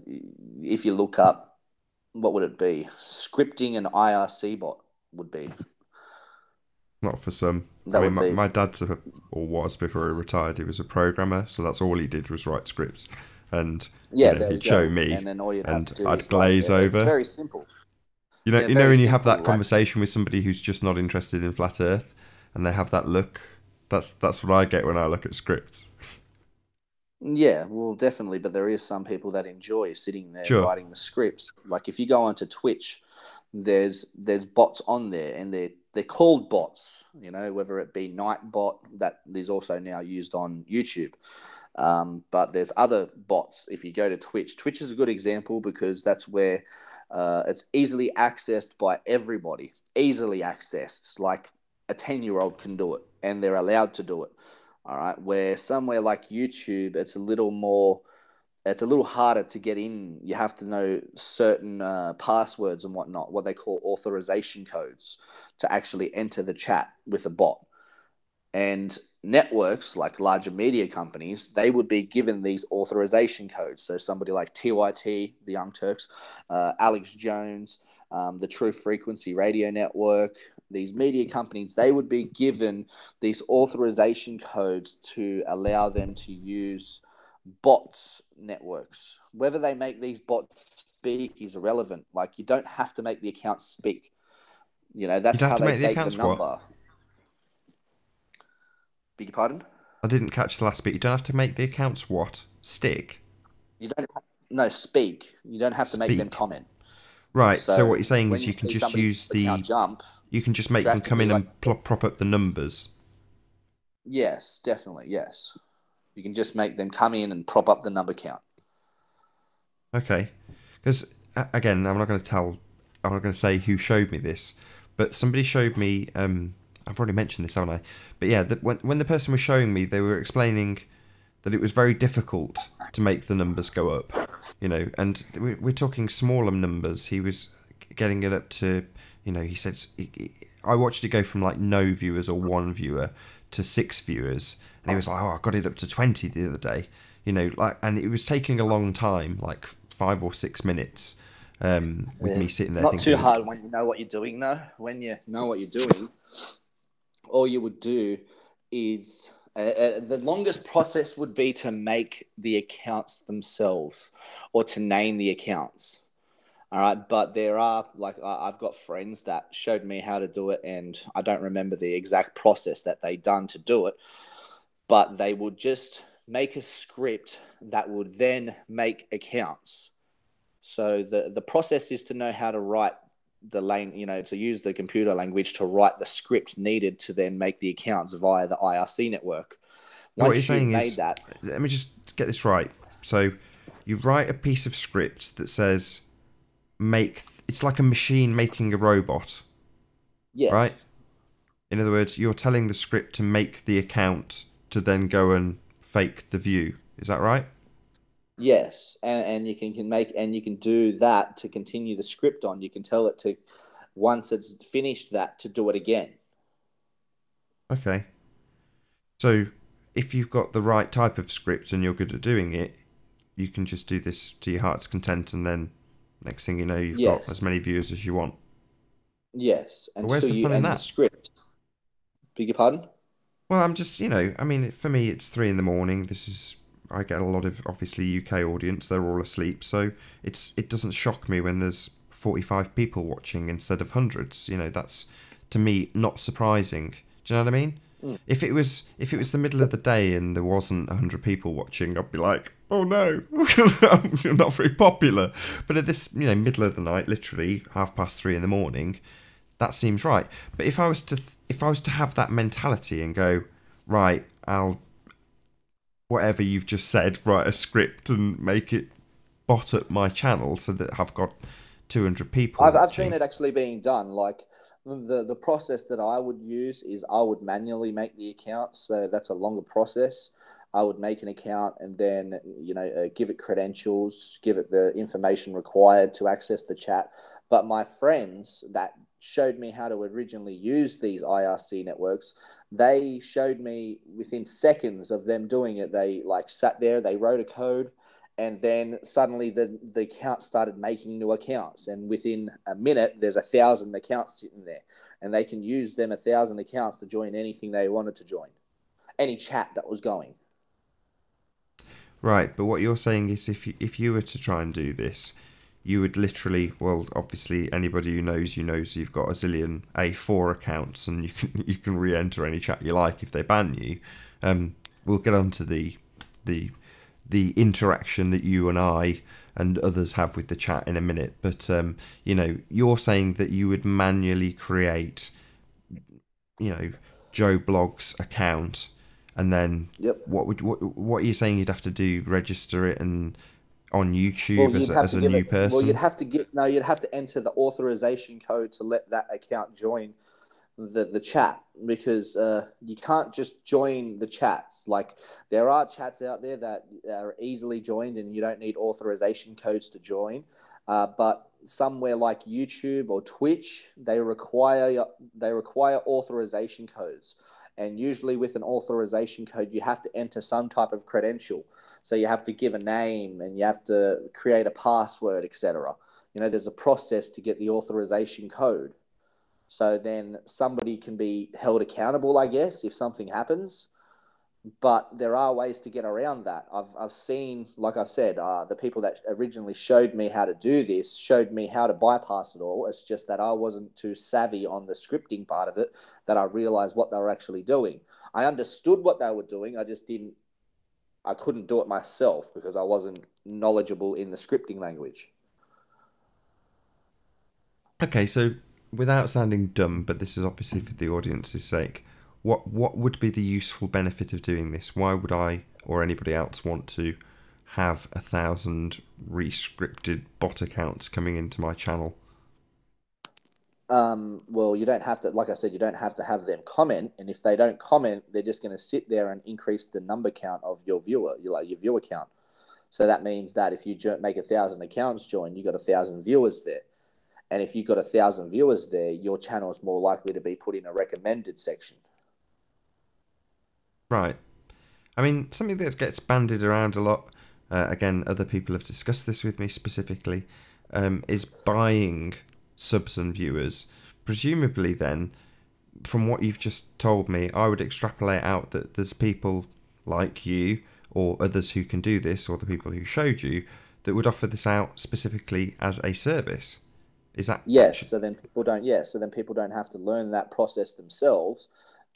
if you look up, what would it be? Scripting an IRC bot would be. Not for some. I That mean, would be. my dad's or was before he retired. He was a programmer, so that's all he did was write scripts, and Yeah, there you he'd show go. me, And then all you'd have and to do I'd is like glaze it's over. very simple. Yeah, You know very when you have that simple. Like conversation with somebody who's just not interested in flat Earth, and they have that look. That's what I get when I look at scripts. yeah, well, definitely. But there is some people that enjoy sitting there Sure. writing the scripts. Like if you go onto Twitch, there's bots on there, and they're called bots. You know, whether it be Nightbot, that is also now used on YouTube. But there's other bots. If you go to Twitch, Twitch is a good example because that's where it's easily accessed by everybody. Easily accessed, like a 10-year-old can do it, and they're allowed to do it. All right. Where somewhere like YouTube, it's a little harder to get in. You have to know certain passwords and whatnot, what they call authorization codes, to actually enter the chat with a bot. And networks like larger media companies, they would be given these authorization codes. So somebody like TYT, the Young Turks, Alex Jones, the True Frequency Radio Network, these media companies, they would be given these authorization codes to allow them to use bots networks. Whether they make these bots speak is irrelevant. Like, you don't have to make the accounts speak. You know, You'd that's have how to they make the take the accounts what? number. Beg your pardon? I didn't catch the last bit. You don't have to make the accounts what? Stick? You don't have, no, speak. You don't have to make them Speak. comment. Right, so what So you're saying when is you you can see just somebody's use account jump you can just make them come drastically, in like, and prop up the numbers. yes, definitely, yes. You can just make them come in and prop up the number count. Okay. Because, again, I'm not going to say who showed me this, but somebody showed me, I've already mentioned this, haven't I? But yeah, when the person was showing me, they were explaining that it was very difficult to make the numbers go up, you know, and we're talking smaller numbers. He was getting it up to, you know, he said, I watched it go from like no viewers or one viewer to 6 viewers, and he was like, oh, I got it up to 20 the other day, you know, like, and it was taking a long time, like 5 or 6 minutes, with Yeah. me sitting there Not too thinking, hard when you know what you're doing, though. When you know what you're doing, all you would do is the longest process would be to make the accounts themselves or to name the accounts. All right. But there are, like, I've got friends that showed me how to do it, and I don't remember the exact process that they done to do it, but they would just make a script that would then make accounts. So the process is to know how to write to use the computer language to write the script needed to then make the accounts via the IRC network. what you're Once you've saying made is, that, let me just get this right. So you write a piece of script that says, it's like a machine making a robot, right? yes, In other words, you're telling the script to make the account to then go and fake the view. Is that right? yes, and you can do that to continue the script on. You can tell it to, once it's finished that, to do it again. Okay. So if you've got the right type of script and you're good at doing it, you can just do this to your heart's content, and then next thing you know, you've got as Yes, many viewers as you want. yes, But where's until the you fun in end the that? script. Beg your pardon? Well, I'm just, I mean, for me, it's 3 in the morning. I get a lot of, obviously, UK audience. They're all asleep. So it doesn't shock me when there's 45 people watching instead of hundreds. That's, to me, not surprising. Do you know what I mean? Mm. If it was the middle of the day and there wasn't 100 people watching, I'd be like, oh no, I'm not very popular. But at this, middle of the night, literally 3:30 in the morning, that seems right. But if I was to have that mentality and go, right, I'll, whatever you've just said, write a script and make it bot up my channel so that I've got 200 people I've seen watching. it actually being done. Like, the process that I would use is I would manually make the account, so that's a longer process. I would make an account and then give it credentials, give it the information required to access the chat. But my friends that showed me how to originally use these IRC networks, they showed me within seconds of them doing it. They like sat there, they wrote a code, and then suddenly the account started making new accounts, and within a minute there's 1,000 accounts sitting there, and they can use them 1,000 accounts to join anything they wanted to join, any chat that was going. Right, but what you're saying is if you were to try and do this, you would literally, well, obviously anybody who knows you knows you've got a zillion A4 accounts and you can re-enter any chat you like if they ban you. We'll get onto the interaction that you and I and others have with the chat in a minute. But you're saying that you would manually create, you know, Joe Blogg's account, and then Yep. what are you saying you'd have to do? Register it and on Well, YouTube you'd have as to a give new it. Well, you'd person? have to get no. You'd have to enter the authorization code to let that account join the chat because you can't just join the chats. Like there are chats out there that are easily joined, and you don't need authorization codes to join. But somewhere like YouTube or Twitch, they require authorization codes, and usually with an authorization code, you have to enter some type of credential. So you have to give a name, and you have to create a password, etc. There's a process to get the authorization code. So then somebody can be held accountable, I guess, if something happens. But there are ways to get around that. I've seen, like I said, the people that originally showed me how to do this showed me how to bypass it all. It's just that I wasn't too savvy on the scripting part of it that I realized what they were actually doing. I understood what they were doing. I couldn't do it myself because I wasn't knowledgeable in the scripting language. Okay, so without sounding dumb, but this is obviously for the audience's sake, what would be the useful benefit of doing this? Why would I or anybody else want to have 1,000 rescripted bot accounts coming into my channel? Well, you don't have to, like I said, you don't have to have them comment. And if they don't comment, they're just going to sit there and increase the number count of your viewer, your viewer count. So that means that if you make 1,000 accounts join, you got 1,000 viewers there. And if you've got 1,000 viewers there, your channel is more likely to be put in a recommended section. Right. I mean, something that gets bandied around a lot, again, other people have discussed this with me specifically, is buying subs and viewers. Presumably, then, from what you've just told me, I would extrapolate out that there's people like you or others who can do this, or the people who showed you, that would offer this out specifically as a service. Is that Yes, actually so then people don't. Yes, so then people don't have to learn that process themselves.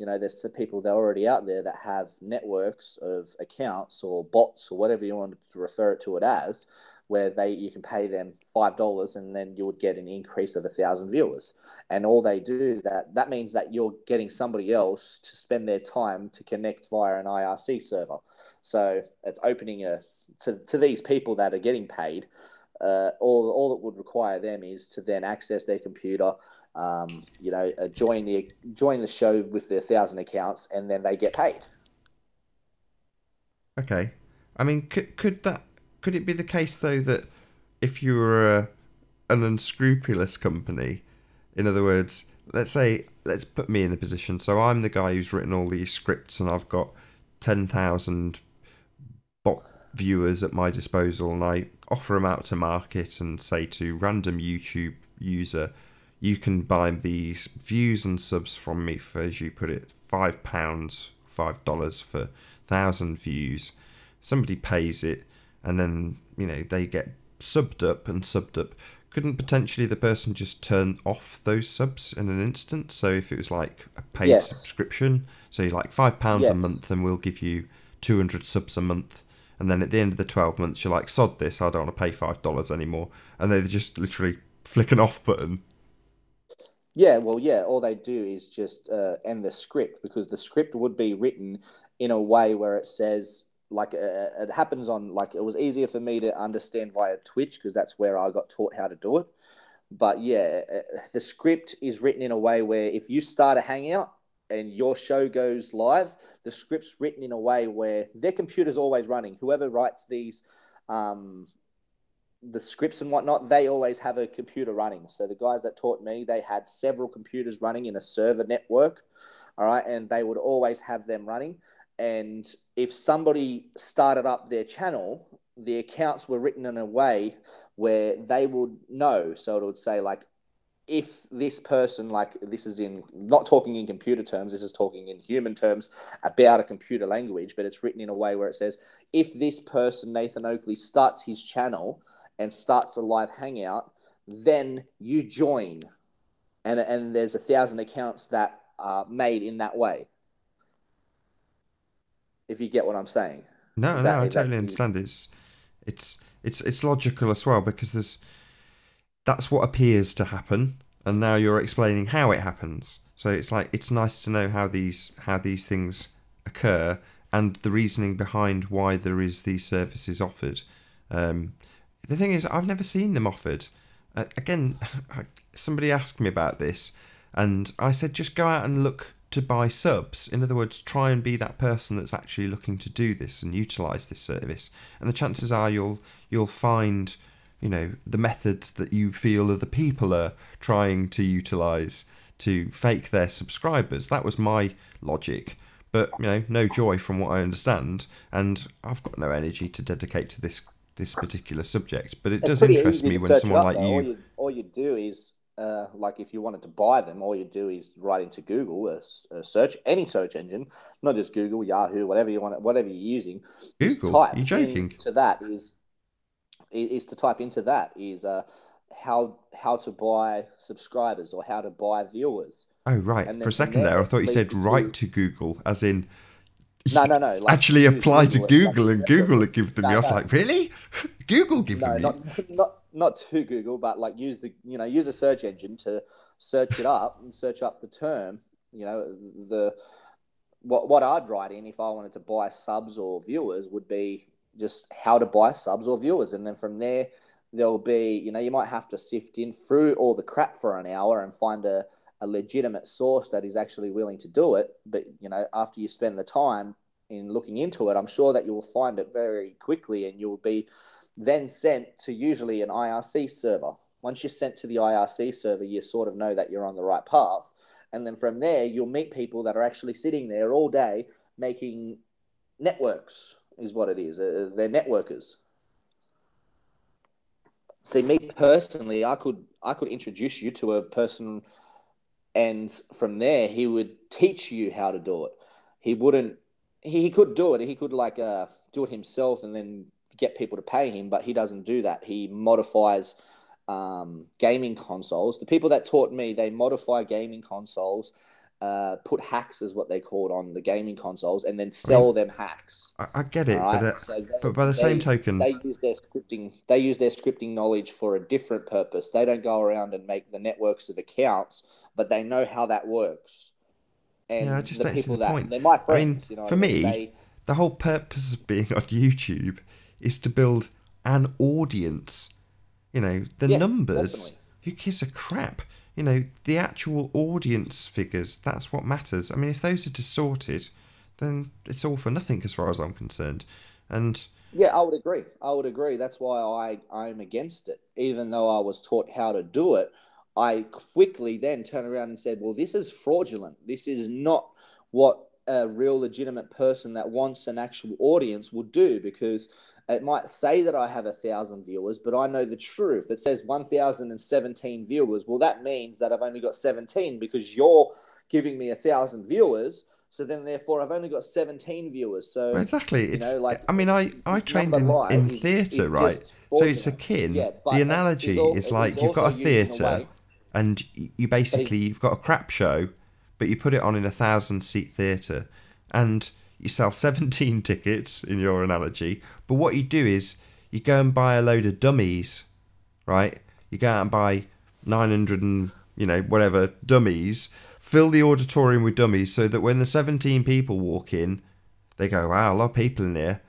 There's some people that are already out there that have networks of accounts or bots or whatever you want to refer to it as, where you can pay them $5 and then you would get an increase of 1,000 viewers. And all they do that means that you're getting somebody else to spend their time to connect via an IRC server. So it's opening to these people that are getting paid. All it would require them is to then access their computer, join the show with their 1,000 accounts, and then they get paid. okay? I mean, could it be the case though that if you were an unscrupulous company, in other words, let's put me in the position. So I'm the guy who's written all these scripts, and I've got 10,000 bot viewers at my disposal, and I offer them out to market and say to random YouTube user, you can buy these views and subs from me for, as you put it, £5, $5 for 1,000 views. Somebody pays it, and then they get subbed up. Couldn't potentially the person just turn off those subs in an instant? So if it was like a paid Yes, subscription, so you're like £5 a yes. month, and we'll give you 200 subs a month, and then at the end of the 12 months you're like, sod this, I don't want to pay $5 anymore, and they just literally flick an off button. Yeah, well, yeah, all they do is just end the script because the script would be written in a way where it says, like, it happens on, like, it was easier for me to understand via Twitch because that's where I got taught how to do it. But yeah, the script is written in a way where if you start a hangout and your show goes live, the script's written in a way where their computer's always running. Whoever writes um, the scripts and whatnot, they always have a computer running. So the guys that taught me, they had several computers running in a server network. All right. And they would always have them running. And if somebody started up their channel, the accounts were written in a way where they would know. So it would say, like, if this person, like, this is in not talking in computer terms, this is talking in human terms about a computer language, but it's written in a way where it says, if this person, Nathan Oakley, starts his channel and starts a live hangout, then you join. And there's 1,000 accounts that are made in that way, if you get what I'm saying. No, If no, I that totally is, understand. It's It's logical as well because that's what appears to happen, and now you're explaining how it happens. So it's like it's nice to know how these things occur and the reasoning behind why there is these services offered. Um, the thing is, I've never seen them offered. Again, somebody asked me about this, and I said just go out and look to buy subs. In other words, try and be that person that's actually looking to do this and utilize this service. And the chances are you'll find, the method that you feel other people are trying to utilize to fake their subscribers. That was my logic. But, no joy from what I understand. And I've got no energy to dedicate to this particular subject. But it It's does pretty interest easy me to when search it someone up like though. you. All you do is like if you wanted to buy them, all you do is write into Google a search, any search engine, not just Google, Yahoo, whatever you want, whatever you're using, is Google? Are you type joking? into that is to type into that is how to buy subscribers or how to buy viewers, Oh, right. and For a then from second there, there I it thought you leads said you write to to Google, as in no, no, no, like actually use apply to Google like Google and Google separately. would give them you. I No, was no, like, really? Google give no, them you? not to Google, but like use a search engine to search it up and search up the term. You know the what I'd write in if I wanted to buy subs or viewers would be just how to buy subs or viewers, and then from there there'll be you might have to sift in through all the crap for an hour and find a legitimate source that is actually willing to do it. But after you spend the time in looking into it, I'm sure that you'll find it very quickly, and you'll be then sent to usually an IRC server. Once you're sent to the IRC server, you sort of know that you're on the right path. And then from there, you'll meet people that are actually sitting there all day making networks, is what it is. They're networkers. See, me personally, I could introduce you to a person, and from there, he would teach you how to do it. He wouldn't. He could do it. He could like do it himself and then get people to pay him, but he doesn't do that. He modifies gaming consoles. The people that taught me, they modify gaming consoles, put hacks is what they called on the gaming consoles, and then I mean, sell them hacks. I get All it, right. So but by the same they token, they use their scripting. They use their scripting knowledge for a different purpose. They don't go around and make the networks of accounts, but they know how that works. yeah, I And just the don't see the people that point. they're my I mean, friends, you know what for I mean. me, the whole purpose of being on YouTube is to build an audience. The Yeah, numbers, definitely. who gives a crap? The actual audience figures, that's what matters. I mean, if those are distorted, then it's all for nothing as far as I'm concerned. And Yeah, I would agree. I would agree. That's why I'm against it. Even though I was taught how to do it, I quickly then turned around and said, "Well, this is fraudulent. This is not what a real legitimate person that wants an actual audience would do, because it might say that I have 1,000 viewers, but I know the truth. It says 1,017 viewers. Well, that means that I've only got 17 because you're giving me 1,000 viewers. So then, therefore, I've only got 17 viewers. well, So, exactly, it's. like I mean, I this trained number in lie theatre, is right? just So it's fraudulent. akin. Yeah, The but analogy is it is like you've also got a used in a theatre, way. and you But it, basically you've got a crap show, but you put it on in a 1,000-seat theatre, and you sell 17 tickets in your analogy. But what you do is you go and buy a load of dummies, right? You go out and buy 900 and whatever dummies, fill the auditorium with dummies, so that when the 17 people walk in, they go, wow, a lot of people in here.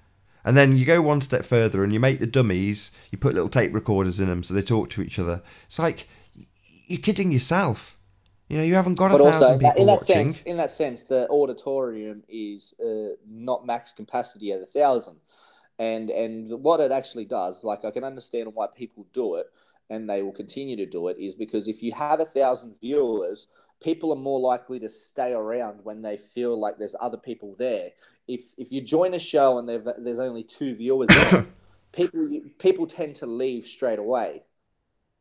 And then you go one step further and you make the dummies, you put little tape recorders in them so they talk to each other. It's like you're kidding yourself. You haven't got a but also thousand people watching. in that sense, the auditorium is not max capacity at 1,000, and what it actually does, like I can understand why people do it, and they will continue to do it, is because if you have 1,000 viewers, people are more likely to stay around when they feel like there's other people there. If you join a show and there's only two viewers in it, people tend to leave straight away.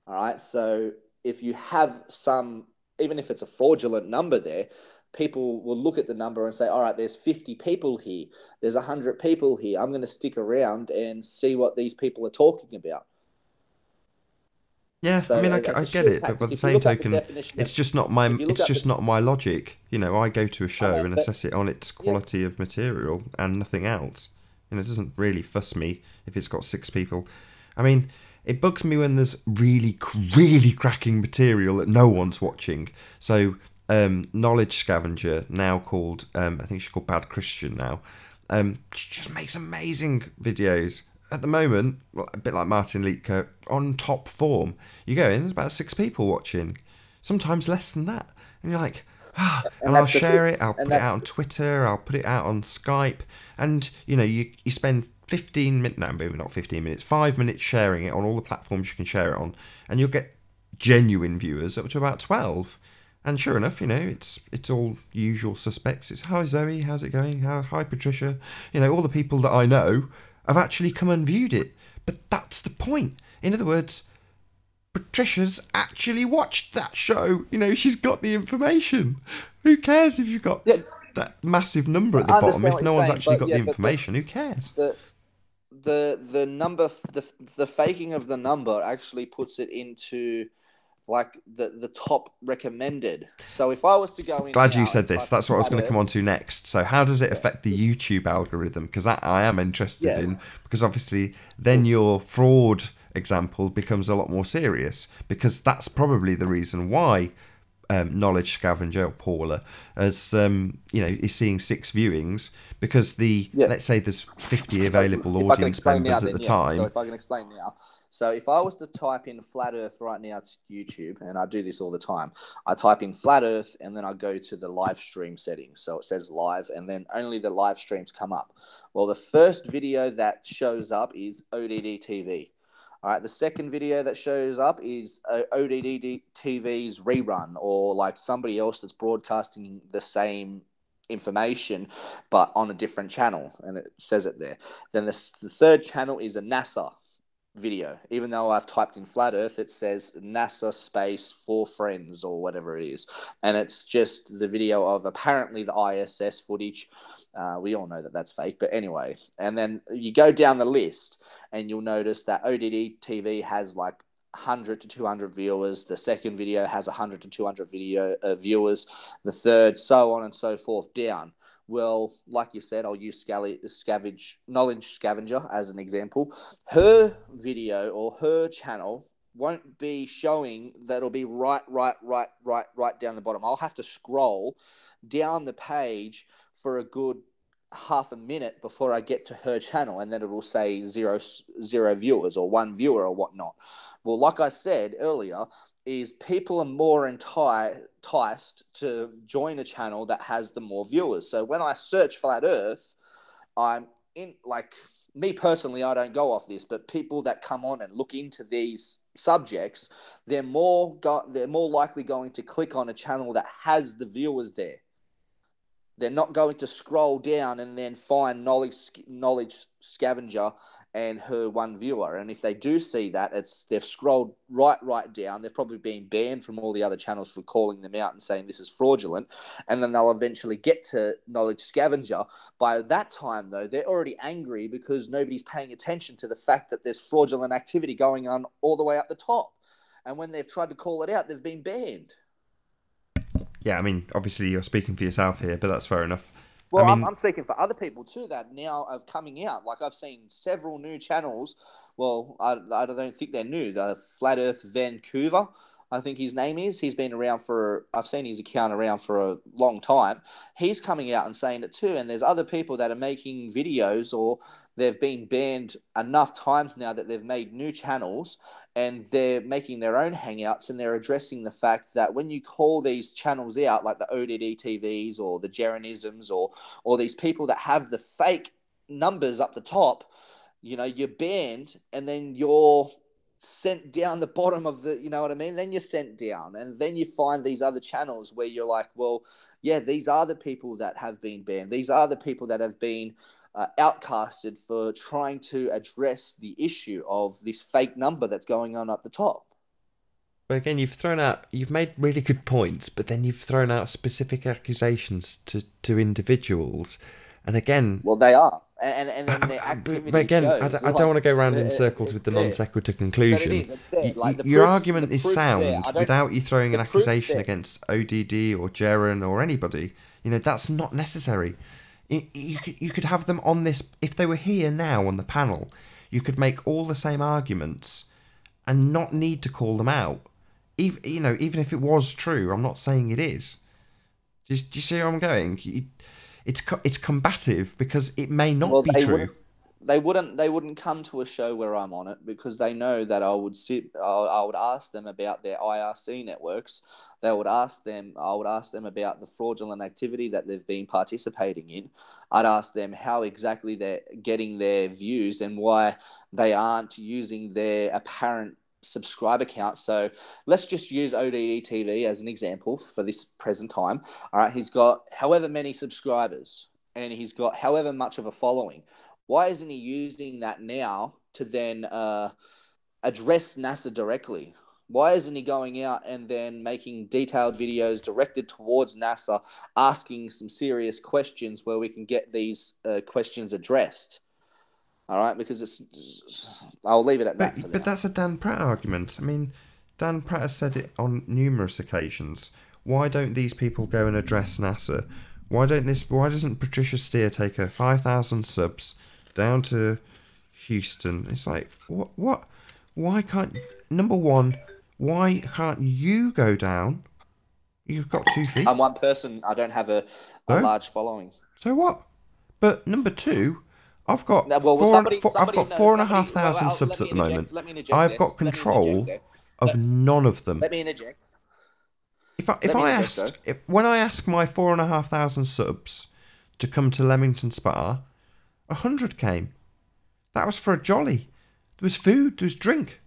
All right. So if you have some, even if it's a fraudulent number there, people will look at the number and say, all right, there's 50 people here. There's 100 people here. I'm going to stick around and see what these people are talking about. Yeah, I So mean, it's I a get shield it, but by tactic. the same token, it's just not my If you look it's up just the, not my logic. I go to a I show know, and but assess it on its yeah, quality of material and nothing else. It doesn't really fuss me if it's got six people. I mean, it bugs me when there's really cracking material that no one's watching. So, Knowledge Scavenger, now called, I think she's called Bad Christian now, she just makes amazing videos. At the moment, well, a bit like Martin Leitker, on top form. You go in, there's about 6 people watching, sometimes less than that. And you're like, and I'll share it, I'll put it out on Twitter, I'll put it out on Skype, and you spend 15 minutes, no, maybe not 15 minutes, 5 minutes sharing it on all the platforms you can share it on, and you'll get genuine viewers up to about 12. And sure enough, it's all usual suspects. It's, hi Zoe, how's it going? Hi Patricia. All the people that I know have actually come and viewed it. But that's the point. In other words, Patricia's actually watched that show. She's got the information. Who cares if you've got that massive number at the bottom? If no one's actually got the information, who cares? The number, the faking of the number actually puts it into like the top recommended. So if I was to go in, glad you said this. That's what I was going to come on to next. So how does it affect the YouTube algorithm? Because that I am interested in. Because obviously, then your fraud example becomes a lot more serious. Because that's probably the reason why Knowledge Scavenger or Paula is seeing 6 viewings, because let's say there's 50 available audience members at the time. So if I can explain now. So if I was to type in flat earth right now to YouTube, and I do this all the time, I type in flat earth and then I go to the live stream settings. So it says live and then only the live streams come up. Well, the first video that shows up is ODD TV. All right, the second video that shows up is ODD TV's rerun, or like somebody else that's broadcasting the same information but on a different channel, and it says it there. Then the third channel is a NASA video. Even though I've typed in flat earth, it says NASA space for friends or whatever it is, and it's just the video of apparently the ISS footage. We all know that that's fake, but anyway. And then you go down the list and you'll notice that ODD TV has like 100 to 200 viewers. The second video has 100 to 200 viewers. The third, so on and so forth down. Well, like you said, I'll use Knowledge Scavenger as an example. Her video or her channel won't be showing. That'll be right down the bottom. I'll have to scroll down the page for a good half a minute before I get to her channel, and then it will say zero viewers or 1 viewer or whatnot. Well, like I said earlier, is people are more enticed to join a channel that has the more viewers. So when I search flat earth, I'm in, like, me personally, I don't go off this, but people that come on and look into these subjects, they're more likely going to click on a channel that has the viewers there. They're not going to scroll down and then find Knowledge Scavenger and her 1 viewer. And if they do see that, they've scrolled right down. They've probably been banned from all the other channels for calling them out and saying this is fraudulent. And then they'll eventually get to Knowledge Scavenger. By that time, though, they're already angry because nobody's paying attention to the fact that there's fraudulent activity going on all the way up the top. And when they've tried to call it out, they've been banned. Yeah, I mean, obviously you're speaking for yourself here, but that's fair enough. Well, I'm speaking for other people too that now are coming out. Like, I've seen several new channels. Well, I don't think they're new. The Flat Earth Vancouver, I think his name is. He's been around I've seen his account around for a long time. He's coming out and saying it too. And there's other people that are making videos, or they've been banned enough times now that they've made new channels and they're making their own hangouts, and they're addressing the fact that when you call these channels out, like the ODD TVs or the Geronisms or these people that have the fake numbers up the top, you're banned, and then you're sent down the bottom of the, you know what I mean? Then you're sent down, and then you find these other channels where you're like, well, yeah, these are the people that have been banned. These are the people that have been outcasted for trying to address the issue of this fake number that's going on at the top. But again, you've made really good points, but then you've thrown out specific accusations to individuals. And again, well, they are, and then their activity. But again, shows, I don't want to go around in circles with the non sequitur conclusion. It's there. Like, your argument is sound without you throwing an accusation against ODD or Jaren or anybody. That's not necessary. You could have them on this if they were here now on the panel. you could make all the same arguments and not need to call them out. Even if it was true, I'm not saying it is. Do you see where I'm going? It's combative because it may not Well, be true. they wouldn't come to a show where I'm on it because they know that I would ask them about their IRC networks. I would ask them about the fraudulent activity that they've been participating in. I'd ask them how exactly they're getting their views and why they aren't using their apparent subscriber count. So let's just use ODE TV as an example for this present time. All right, he's got however many subscribers and he's got however much of a following. Why isn't he using that now to then address NASA directly? Why isn't he going out and then making detailed videos directed towards NASA, asking some serious questions where we can get these questions addressed? All right, because I'll leave it at that for But now. that's a Dan Pratt argument. I mean, Dan Pratt has said it on numerous occasions. Why don't these people go and address NASA? Why doesn't Patricia Steer take her 5,000 subs down to Houston? It's like, what? Why can't, number one, why can't you go down? You've got 2 feet. I'm one person. I don't have a large following. So what? But number two, I've got No, well, I've got 4,500 subs at the moment. Let me interject I've there. got Let me interject control there. of none of them. Let me interject. When I ask my 4,500 subs to come to Leamington Spa, 100 came. That was for a jolly. There was food, there was drink.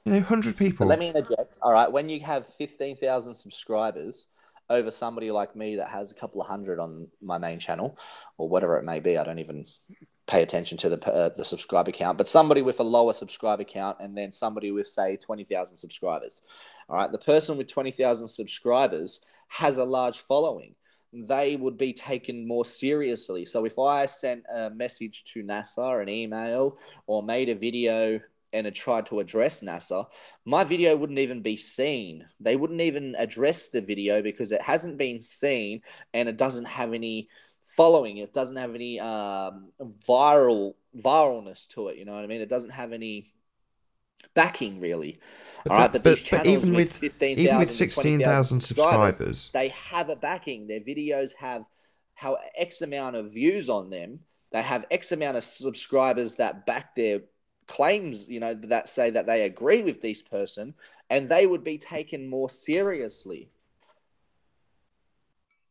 100 people. But let me interject. All right, when you have 15,000 subscribers over somebody like me that has a couple of hundred on my main channel, or whatever it may be, I don't even pay attention to the subscriber count. But somebody with a lower subscriber count, and then somebody with say 20,000 subscribers. All right, the person with 20,000 subscribers has a large following. They would be taken more seriously. So if I sent a message to NASA, an email, or made a video and it tried to address NASA, my video wouldn't even be seen. They wouldn't even address the video because it hasn't been seen and it doesn't have any following. It doesn't have any viralness to it. You know what I mean? It doesn't have any backing really. All right, but these channels even with even with 16,000 subscribers, they have a backing. Their videos have how X amount of views on them. They have X amount of subscribers that back their claims, that say that they agree with this person, and they would be taken more seriously.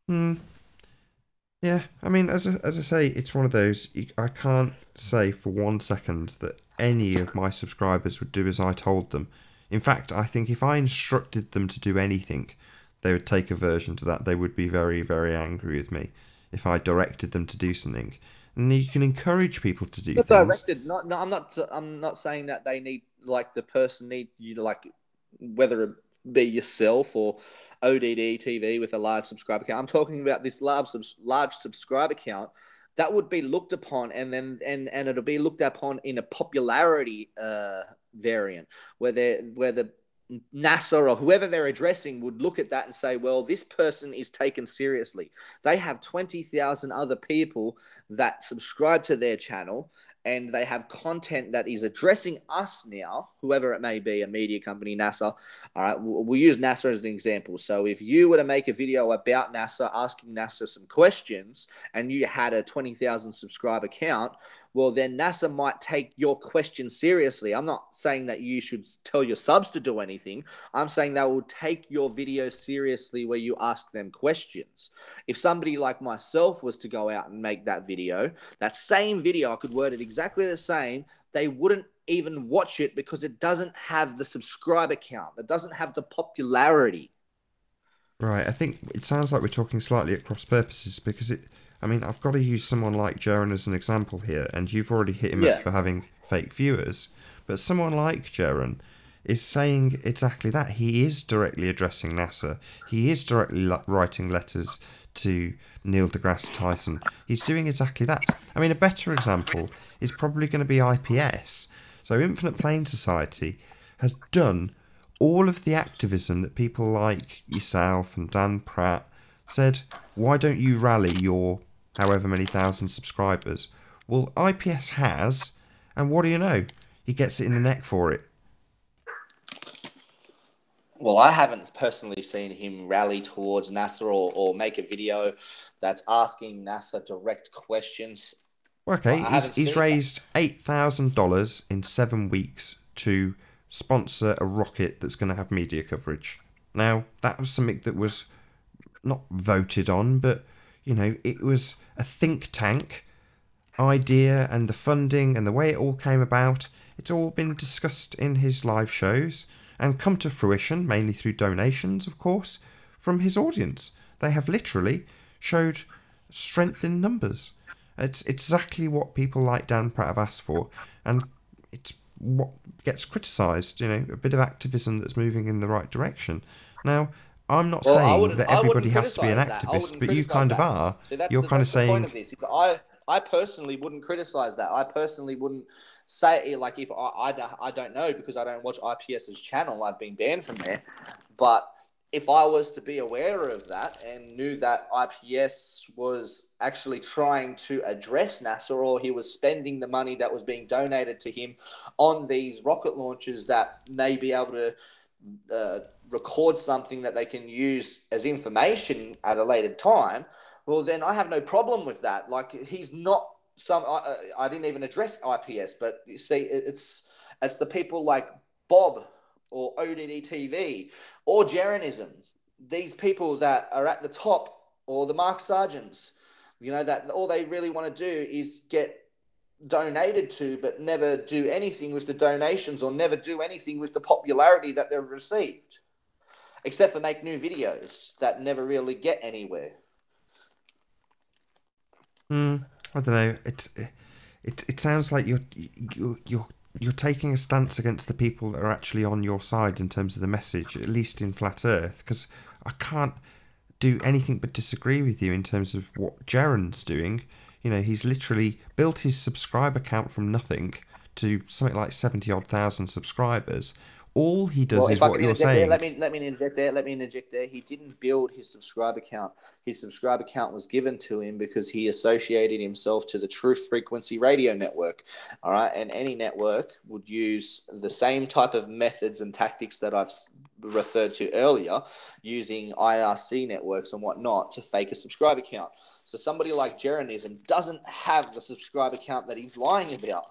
Yeah, I mean, as I say, it's one of those. I can't say for 1 second that any of my subscribers would do as I told them. In fact, I think if I instructed them to do anything, they would take aversion to that. They would be very, very angry with me if I directed them to do something. And you can encourage people to do things. Directed. No, I'm not saying that they need, like, the person need you to, like, whether it be yourself or ODD TV with a large subscriber count. I'm talking about this large subscriber count that would be looked upon, and it'll be looked upon in a popularity variant where the NASA or whoever they're addressing would look at that and say, well, this person is taken seriously. They have 20,000 other people that subscribe to their channel, and they have content that is addressing us now, whoever it may be, a media company, NASA. All right, we'll use NASA as an example. So if you were to make a video about NASA, asking NASA some questions, and you had a 20,000 subscriber count, well, then NASA might take your question seriously. I'm not saying that you should tell your subs to do anything. I'm saying they will take your video seriously where you ask them questions. If somebody like myself was to go out and make that video, that same video, I could word it exactly the same, they wouldn't even watch it because it doesn't have the subscriber count. It doesn't have the popularity. Right, I think it sounds like we're talking slightly at cross purposes because I've got to use someone like Jaron as an example here, and you've already hit him up for having fake viewers. But someone like Jaron is saying exactly that. He is directly addressing NASA. He is directly writing letters to Neil deGrasse Tyson. He's doing exactly that. I mean, a better example is probably going to be IPS. So Infinite Plane Society has done all of the activism that people like yourself and Dan Pratt said, why don't you rally your however many thousand subscribers? Well, IPS has, And what do you know? He gets it in the neck for it. Well, I haven't personally seen him rally towards NASA or make a video that's asking NASA direct questions. Well, okay, I he's haven't he's seen that. raised $8,000 in 7 weeks to sponsor a rocket that's going to have media coverage. Now, that was something that was not voted on, but it was a think tank idea, and the funding and the way it all came about. It's all been discussed in his live shows and come to fruition, mainly through donations, of course, from his audience. They have literally showed strength in numbers. It's exactly what people like Dan Pratt have asked for, and it's what gets criticised. A bit of activism that's moving in the right direction. Now, I'm not Well, I saying wouldn't. that I wouldn't everybody has to be an criticize that. I activist, wouldn't but you criticize kind of that. are. So You're kind of that's the point saying, of this. Is I personally wouldn't criticize that. I personally wouldn't say like if I don't know because I don't watch IPS's channel. I've been banned from there. But if I was to be aware of that and knew that IPS was actually trying to address NASA, or he was spending the money that was being donated to him on these rocket launches that may be able to record something that they can use as information at a later time, well, then I have no problem with that. Like, he's not some. I didn't even address IPS, but you see, it's the people like Bob or ODD TV or Jeranism. These people that are at the top, or the Mark Sargents, that all they really want to do is get donated to, but never do anything with the donations or never do anything with the popularity that they've received, except for make new videos that never really get anywhere. I don't know. It sounds like you're taking a stance against the people that are actually on your side in terms of the message, at least in Flat Earth, because I can't do anything but disagree with you in terms of what Jaron's doing. He's literally built his subscriber count from nothing to something like 70 odd thousand subscribers. All he does Well, is if I what can you're interject there, saying. let me interject there. Let me interject there. He didn't build his subscriber count. His subscriber count was given to him because he associated himself to the Truth Frequency Radio Network. All right, and any network would use the same type of methods and tactics that I've referred to earlier, using IRC networks and whatnot to fake a subscriber count. So somebody like Jeranism doesn't have the subscriber count that he's lying about.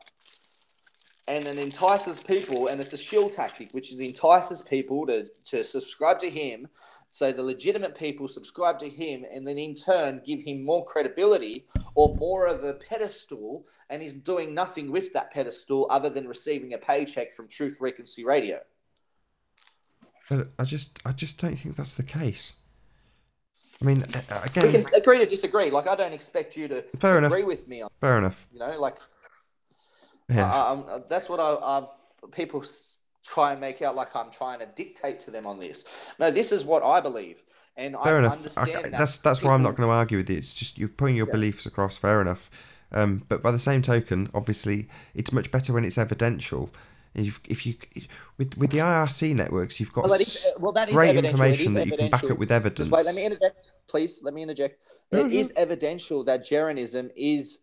And it entices people, and it's a shill tactic, which is entices people to subscribe to him. So the legitimate people subscribe to him, and then in turn give him more credibility or more of a pedestal, and he's doing nothing with that pedestal other than receiving a paycheck from Truth Frequency Radio. But I just don't think that's the case. I mean, We again, can agree to disagree. Like, I don't expect you to fair agree enough. with me on, Fair enough. like, Yeah. that's what I've people try and make out like I'm trying to dictate to them on this. No, this is what I believe, and I Fair enough. understand that That's why I'm not people. going to argue with you. It's just you're putting your Yeah. beliefs across. Fair enough. But by the same token, obviously, it's much better when it's evidential. If you with the IRC networks, you've got That is great evidential. It information is that you can back up evidential. with Just wait, let evidence. me interject, please. Let me interject. Yeah, It sure. is evidential that Jeranism is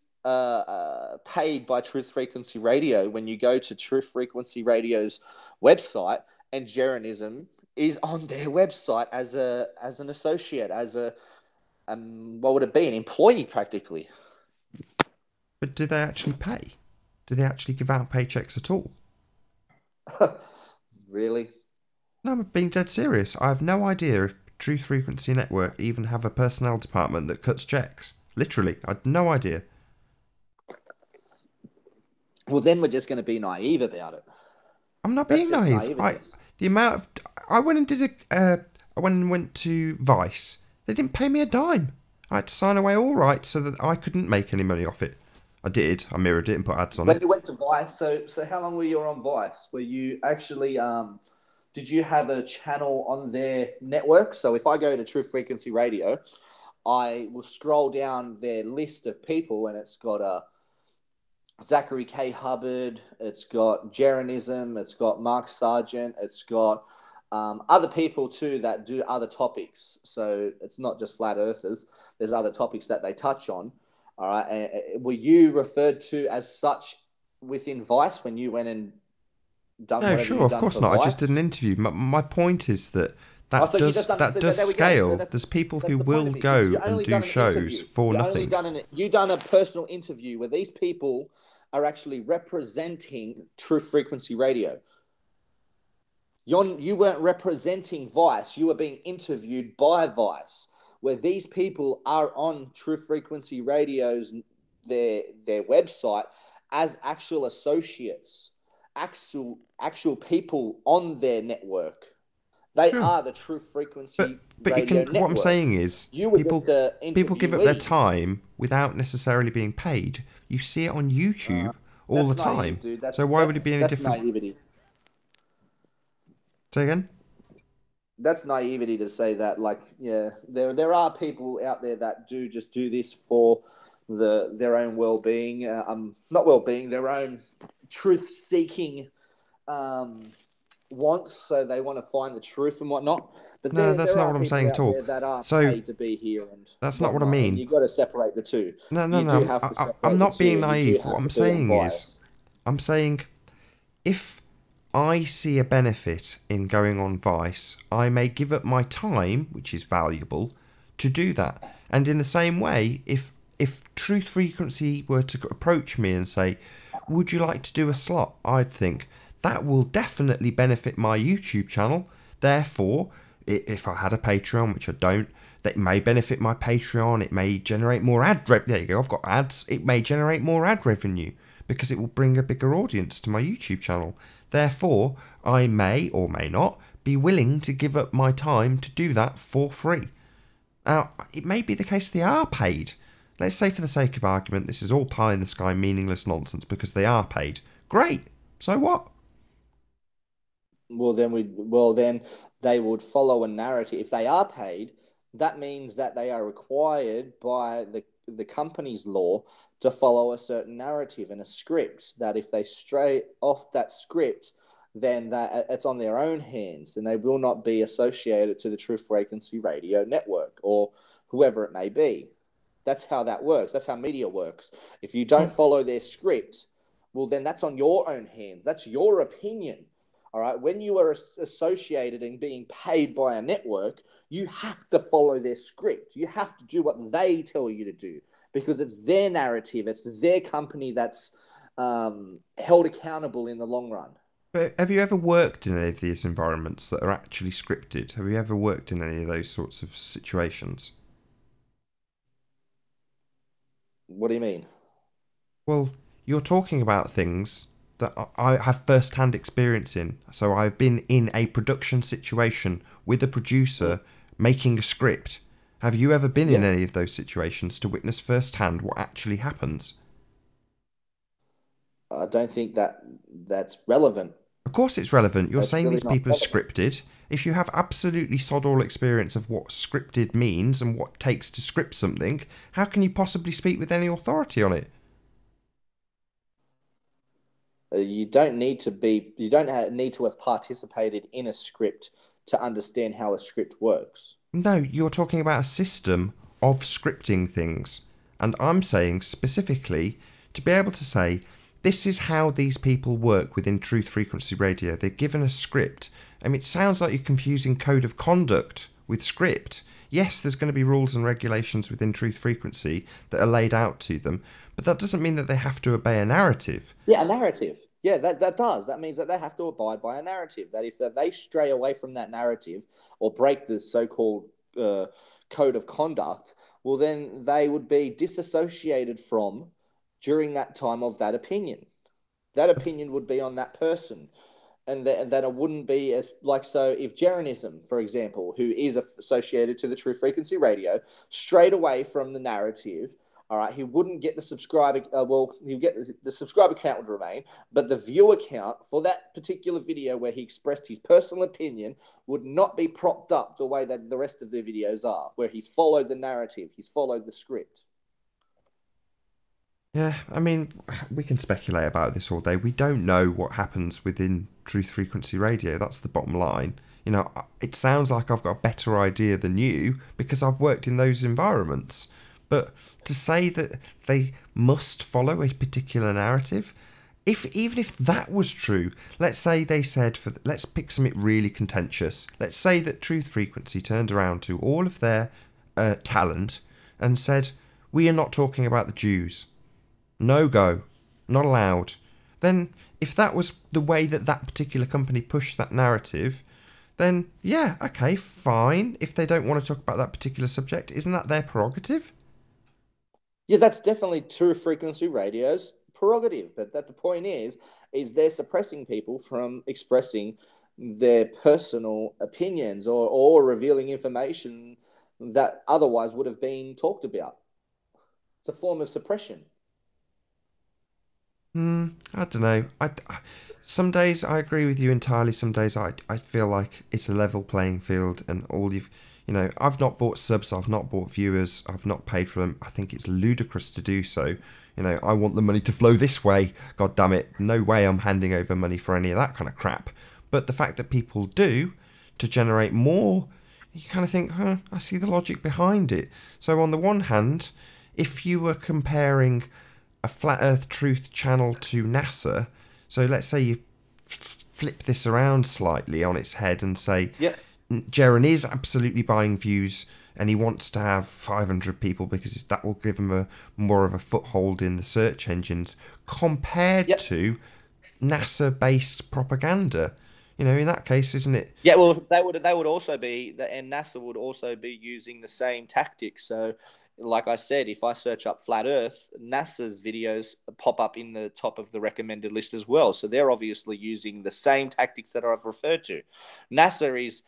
paid by Truth Frequency Radio. When you go to Truth Frequency Radio's website, and Jeranism is on their website as an associate, as a what would it be, an employee practically. But do they actually pay? Do they actually give out paychecks at all? Really? No, I'm being dead serious. I have no idea if Truth Frequency Network even have a personnel department that cuts checks. Literally, I had no idea. Well, then we're just going to be naive about it. I'm not That's being just naive. naivety. The amount of I went and did I went and went to Vice. They didn't pay me a dime. I had to sign away all rights so that I couldn't make any money off it. I did. I mirrored it and put ads on When it. you went to Vice, so how long were you on Vice? Were you actually did you have a channel on their network? So if I go to True Frequency Radio, I will scroll down their list of people, and it's got Zachary K. Hubbard, it's got Jeranism, it's got Mark Sargent, it's got other people too that do other topics. So it's not just flat earthers. There's other topics that they touch on. All right. And were you referred to as such within Vice when you went and done No, whatever sure, you of done course for not. I just did an Vice? interview. My point is that I thought you just done. that So does there we go. So scale. There's people that's who the point will of it, because you go and only do done an shows interview. for You only nothing. done a personal interview where these people are actually representing True Frequency Radio. You weren't representing Vice. You were being interviewed by Vice, where these people are on True Frequency Radio's their website as actual associates, actual people on their network. They Sure. are the True Frequency But you Radio can. What I'm network. saying is, You were just a people give up their interviewee. time without necessarily being paid. You see it on YouTube all the That's naive, time. dude. So why would it be any That's different? naivety. Say again. That's naivety to say that. Like, yeah, there are people out there that do just do this for their own well being. Not well being, their own truth seeking um, wants. So they want to find the truth and whatnot. But No, that's there not are what I'm saying people at out all. there that are So paid to be here and that's not what I whatnot, and mean. you got to separate the two. No, no, You do no. have to I'm separate the not two, being and you do naive. What have I'm to be saying is, unbiased. I'm saying if I see a benefit in going on Vice, I may give up my time, which is valuable, to do that. And in the same way, if Truth Frequency were to approach me and say, "Would you like to do a slot?" I'd think that will definitely benefit my YouTube channel. Therefore, if I had a Patreon, which I don't, that may benefit my Patreon. It may generate more there you go. I've got ads. It may generate more ad revenue because it will bring a bigger audience to my YouTube channel. Therefore, I may or may not be willing to give up my time to do that for free. Now, it may be the case they are paid. Let's say, for the sake of argument, this is all pie in the sky, meaningless nonsense because they are paid. Great. So what? Well then they would follow a narrative. If they are paid, that means that they are required by the company's law to follow a certain narrative and a script. That if they stray off that script, then that it's on their own hands, and they will not be associated to the True Frequency Radio Network or whoever it may be. That's how that works. That's how media works. If you don't Well, follow their script, well, then that's on your own hands. That's your opinion. All right. When you are associated and being paid by a network, you have to follow their script. You have to do what they tell you to do because it's their narrative. It's their company that's held accountable in the long run. but have you ever worked in any of these environments that are actually scripted? Have you ever worked in any of those sorts of situations? What do you mean? Well, you're talking about things that I have first-hand experience in. So I've been in a production situation with a producer making a script. Have you ever been in Yeah. any of those situations to witness firsthand what actually happens? I don't think that's relevant. Of course it's relevant. You're That's saying really these not people are relevant. scripted. If you have absolutely sod all experience of what scripted means and what it takes to script something, how can you possibly speak with any authority on it? You don't need to be. You don't need to have participated in a script to understand how a script works. No, you're talking about a system of scripting things. And I'm saying specifically to be able to say, this is how these people work within Truth Frequency Radio. They're given a script. I mean, it sounds like you're confusing code of conduct with script. Yes, there's going to be rules and regulations within Truth Frequency that are laid out to them, but that doesn't mean that they have to obey a narrative. Yeah, a narrative. Yeah, that does. That means that they have to abide by a narrative. That if they stray away from that narrative or break the so-called code of conduct, well, then they would be disassociated from during that time of that opinion. That opinion would be on that person. And that it wouldn't be as like so if Jeranism, for example, who is associated to the True Frequency Radio, strayed away from the narrative. All right, he wouldn't get the subscriber. Well, he'll get the subscriber count would remain, but the viewer count for that particular video where he expressed his personal opinion would not be propped up the way that the rest of the videos are, where he's followed the narrative, he's followed the script. Yeah, I mean, we can speculate about this all day. We don't know what happens within Truth Frequency Radio. That's the bottom line. You know, it sounds like I've got a better idea than you because I've worked in those environments. But to say that they must follow a particular narrative, if even if that was true, let's say they said let's pick something really contentious. Let's say that Truth Frequency turned around to all of their talent and said, "We are not talking about the Jews. No go, not allowed." Then, if that was the way that that particular company pushed that narrative, then yeah, okay, fine. If they don't want to talk about that particular subject, isn't that their prerogative? Yeah, that's definitely True Frequency Radio's prerogative. But that the point is they're suppressing people from expressing their personal opinions or revealing information that otherwise would have been talked about. It's a form of suppression. I don't know. Some days I agree with you entirely. Some days I feel like it's a level playing field, and all I've not bought subs, I've not bought viewers, I've not paid for them. I think it's ludicrous to do so. I want the money to flow this way. God damn it. No way I'm handing over money for any of that kind of crap. But the fact that people do to generate more, you kind of think, I see the logic behind it. So on the one hand, if you were comparing a flat earth truth channel to NASA, so let's say you flip this around slightly on its head and say, Yeah. Jaren is absolutely buying views and he wants to have 500 people because that will give him more of a foothold in the search engines compared Yep. to NASA-based propaganda. In that case, isn't it? Yeah, well, they would also be, and NASA would also be using the same tactics. So, like I said, if I search up flat Earth, NASA's videos pop up in the top of the recommended list as well. So they're obviously using the same tactics that I've referred to. NASA is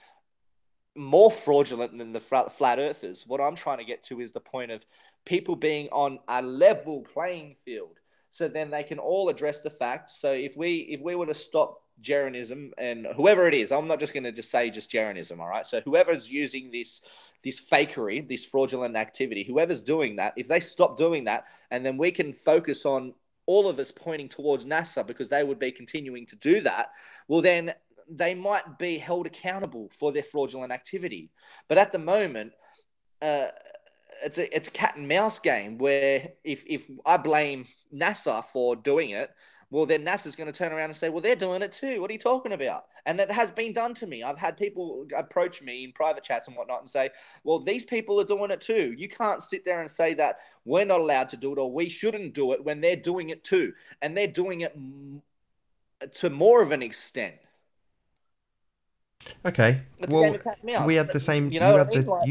more fraudulent than the flat earthers. What I'm trying to get to is the point of people being on a level playing field. So then they can all address the facts. So if we were to stop Jeranism and whoever it is, I'm not just going to just say just Jeranism, all right? So whoever's using this fakery, this fraudulent activity, whoever's doing that, if they stop doing that, and then we can focus on all of us pointing towards NASA because they would be continuing to do that, well then they might be held accountable for their fraudulent activity. But at the moment, uh, it's a cat and mouse game where if I blame NASA for doing it, well, then NASA's going to turn around and say, well, they're doing it too. What are you talking about? And it has been done to me. I've had people approach me in private chats and whatnot and say, well, these people are doing it too. You can't sit there and say that we're not allowed to do it or we shouldn't do it when they're doing it too. And they're doing it to more of an extent. Okay. It's a game Well, of cat and we mouse. had the same. You know You what had I mean? the Like,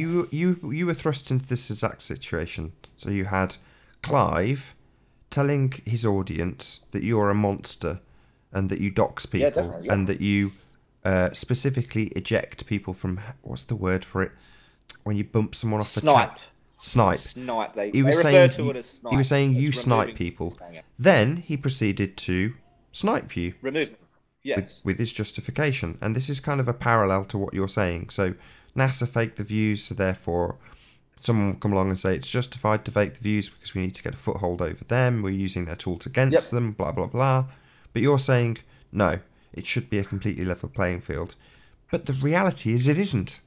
you were thrust into this exact situation. So you had Clive telling his audience that you're a monster and that you dox yeah, people definitely. Yeah. and that you specifically eject people from what's the word for it when you bump someone off the chat? Snipe. Snipe. Snipe. They He was refer saying to it as he was snipe. saying you It's snipe removing. people. Hang on. Then he proceeded to snipe you Remove. Yes. with his justification. And this is kind of a parallel to what you're saying. So NASA faked the views, so therefore someone will come along and say it's justified to fake the views because we need to get a foothold over them. We're using their tools against Yep. them, blah, blah, blah. But you're saying, no, it should be a completely level playing field. But the reality is it isn't.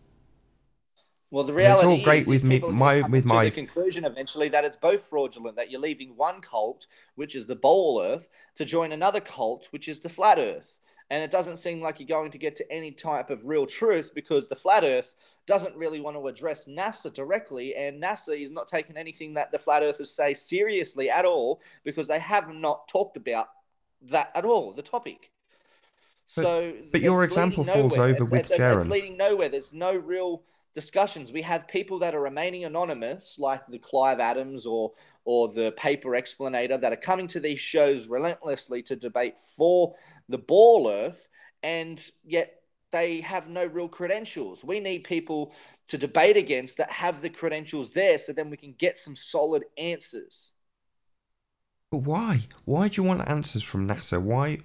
Well, the And it's all reality great is with me, people are going to come with to the my. conclusion eventually that it's both fraudulent, that you're leaving one cult, which is the Bowl Earth, to join another cult, which is the Flat Earth. And it doesn't seem like you're going to get to any type of real truth because the Flat Earth doesn't really want to address NASA directly, and NASA is not taking anything that the Flat Earthers say seriously at all because they have not talked about that at all, the topic. But So but your it's example leading falls nowhere. over It's with it's it's Jaren. leading nowhere. There's no real discussions. We have people that are remaining anonymous, like the Clive Adams or the Paper Explanator, that are coming to these shows relentlessly to debate for the Ball Earth, and yet they have no real credentials. We need people to debate against that have the credentials there, so then we can get some solid answers. But why? Why do you want answers from NASA? Why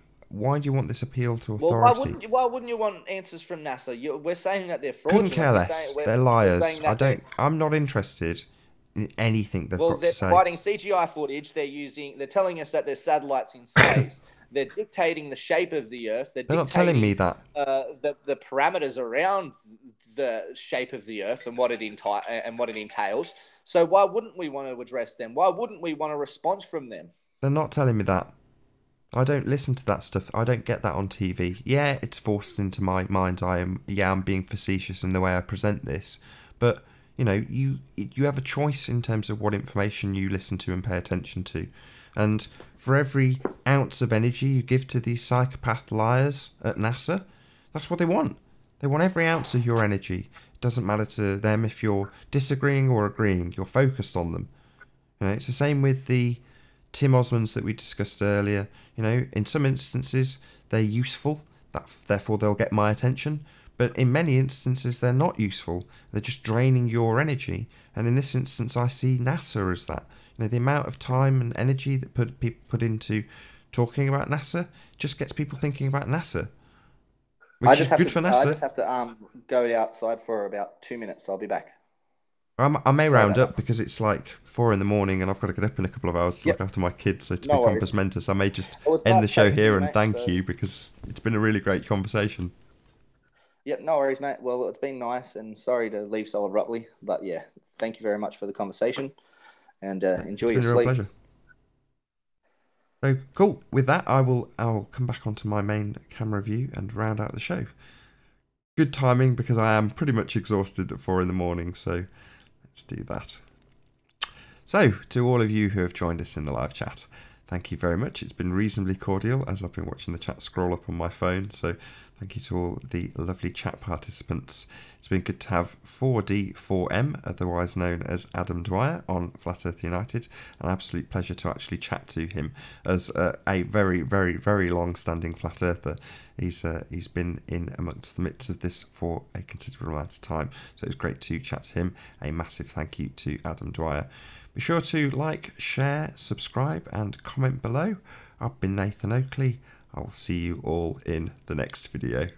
do you want this appeal to Well, why authority? wouldn't you, why wouldn't you want answers from NASA? We're saying that they're Couldn't care fraudulent. We're saying less. They're we're liars. saying that they're I'm not interested in anything they've well, got to they're say. providing CGI footage. They're telling us that there's satellites in space. They're dictating the shape of the Earth. They're They're not telling me dictating that. the parameters around the shape of the Earth and what it entails. So why wouldn't we want to address them? Why wouldn't we want a response from them? They're not telling me that. I don't listen to that stuff. I don't get that on TV. Yeah, it's forced into my mind. I'm being facetious in the way I present this, but you know, you have a choice in terms of what information you listen to and pay attention to. And for every ounce of energy you give to these psychopath liars at NASA, that's what they want. They want every ounce of your energy. It doesn't matter to them if you're disagreeing or agreeing. You're focused on them. You know, it's the same with the Tim Osmonds that we discussed earlier. You know, in some instances they're useful, therefore they'll get my attention. But in many instances they're not useful. They're just draining your energy. And in this instance, I see NASA as that. You know, the amount of time and energy that people put into talking about NASA just gets people thinking about NASA, which is good for I NASA. just have to go outside for about 2 minutes. I'll be back. I may Sorry round about up that. because it's like 4 in the morning and I've got to get up in a couple of hours to look Yep, after my kids. So to be no compass worries. mentis, I may just It was end the nice show chatting to here you, and mate. thank So, you because it's been a really great conversation. yep, no worries, mate. Well, it's been nice, and sorry to leave so abruptly, but yeah, thank you very much for the conversation, and enjoy It's your been a real sleep. pleasure. So cool. With that, I'll come back onto my main camera view and round out the show. Good timing because I am pretty much exhausted at 4 in the morning. So let's do that. So, to all of you who have joined us in the live chat, thank you very much. It's been reasonably cordial as I've been watching the chat scroll up on my phone. So, thank you to all the lovely chat participants. It's been good to have 4D4M, otherwise known as Adam Dwyer, on Flat Earth United. An absolute pleasure to actually chat to him as a very, very, very long-standing flat earther. He's been in amongst the midst of this for a considerable amount of time. So, it was great to chat to him. A massive thank you to Adam Dwyer. Be sure to like, share, subscribe and comment below. I've been Nathan Oakley. I will see you all in the next video.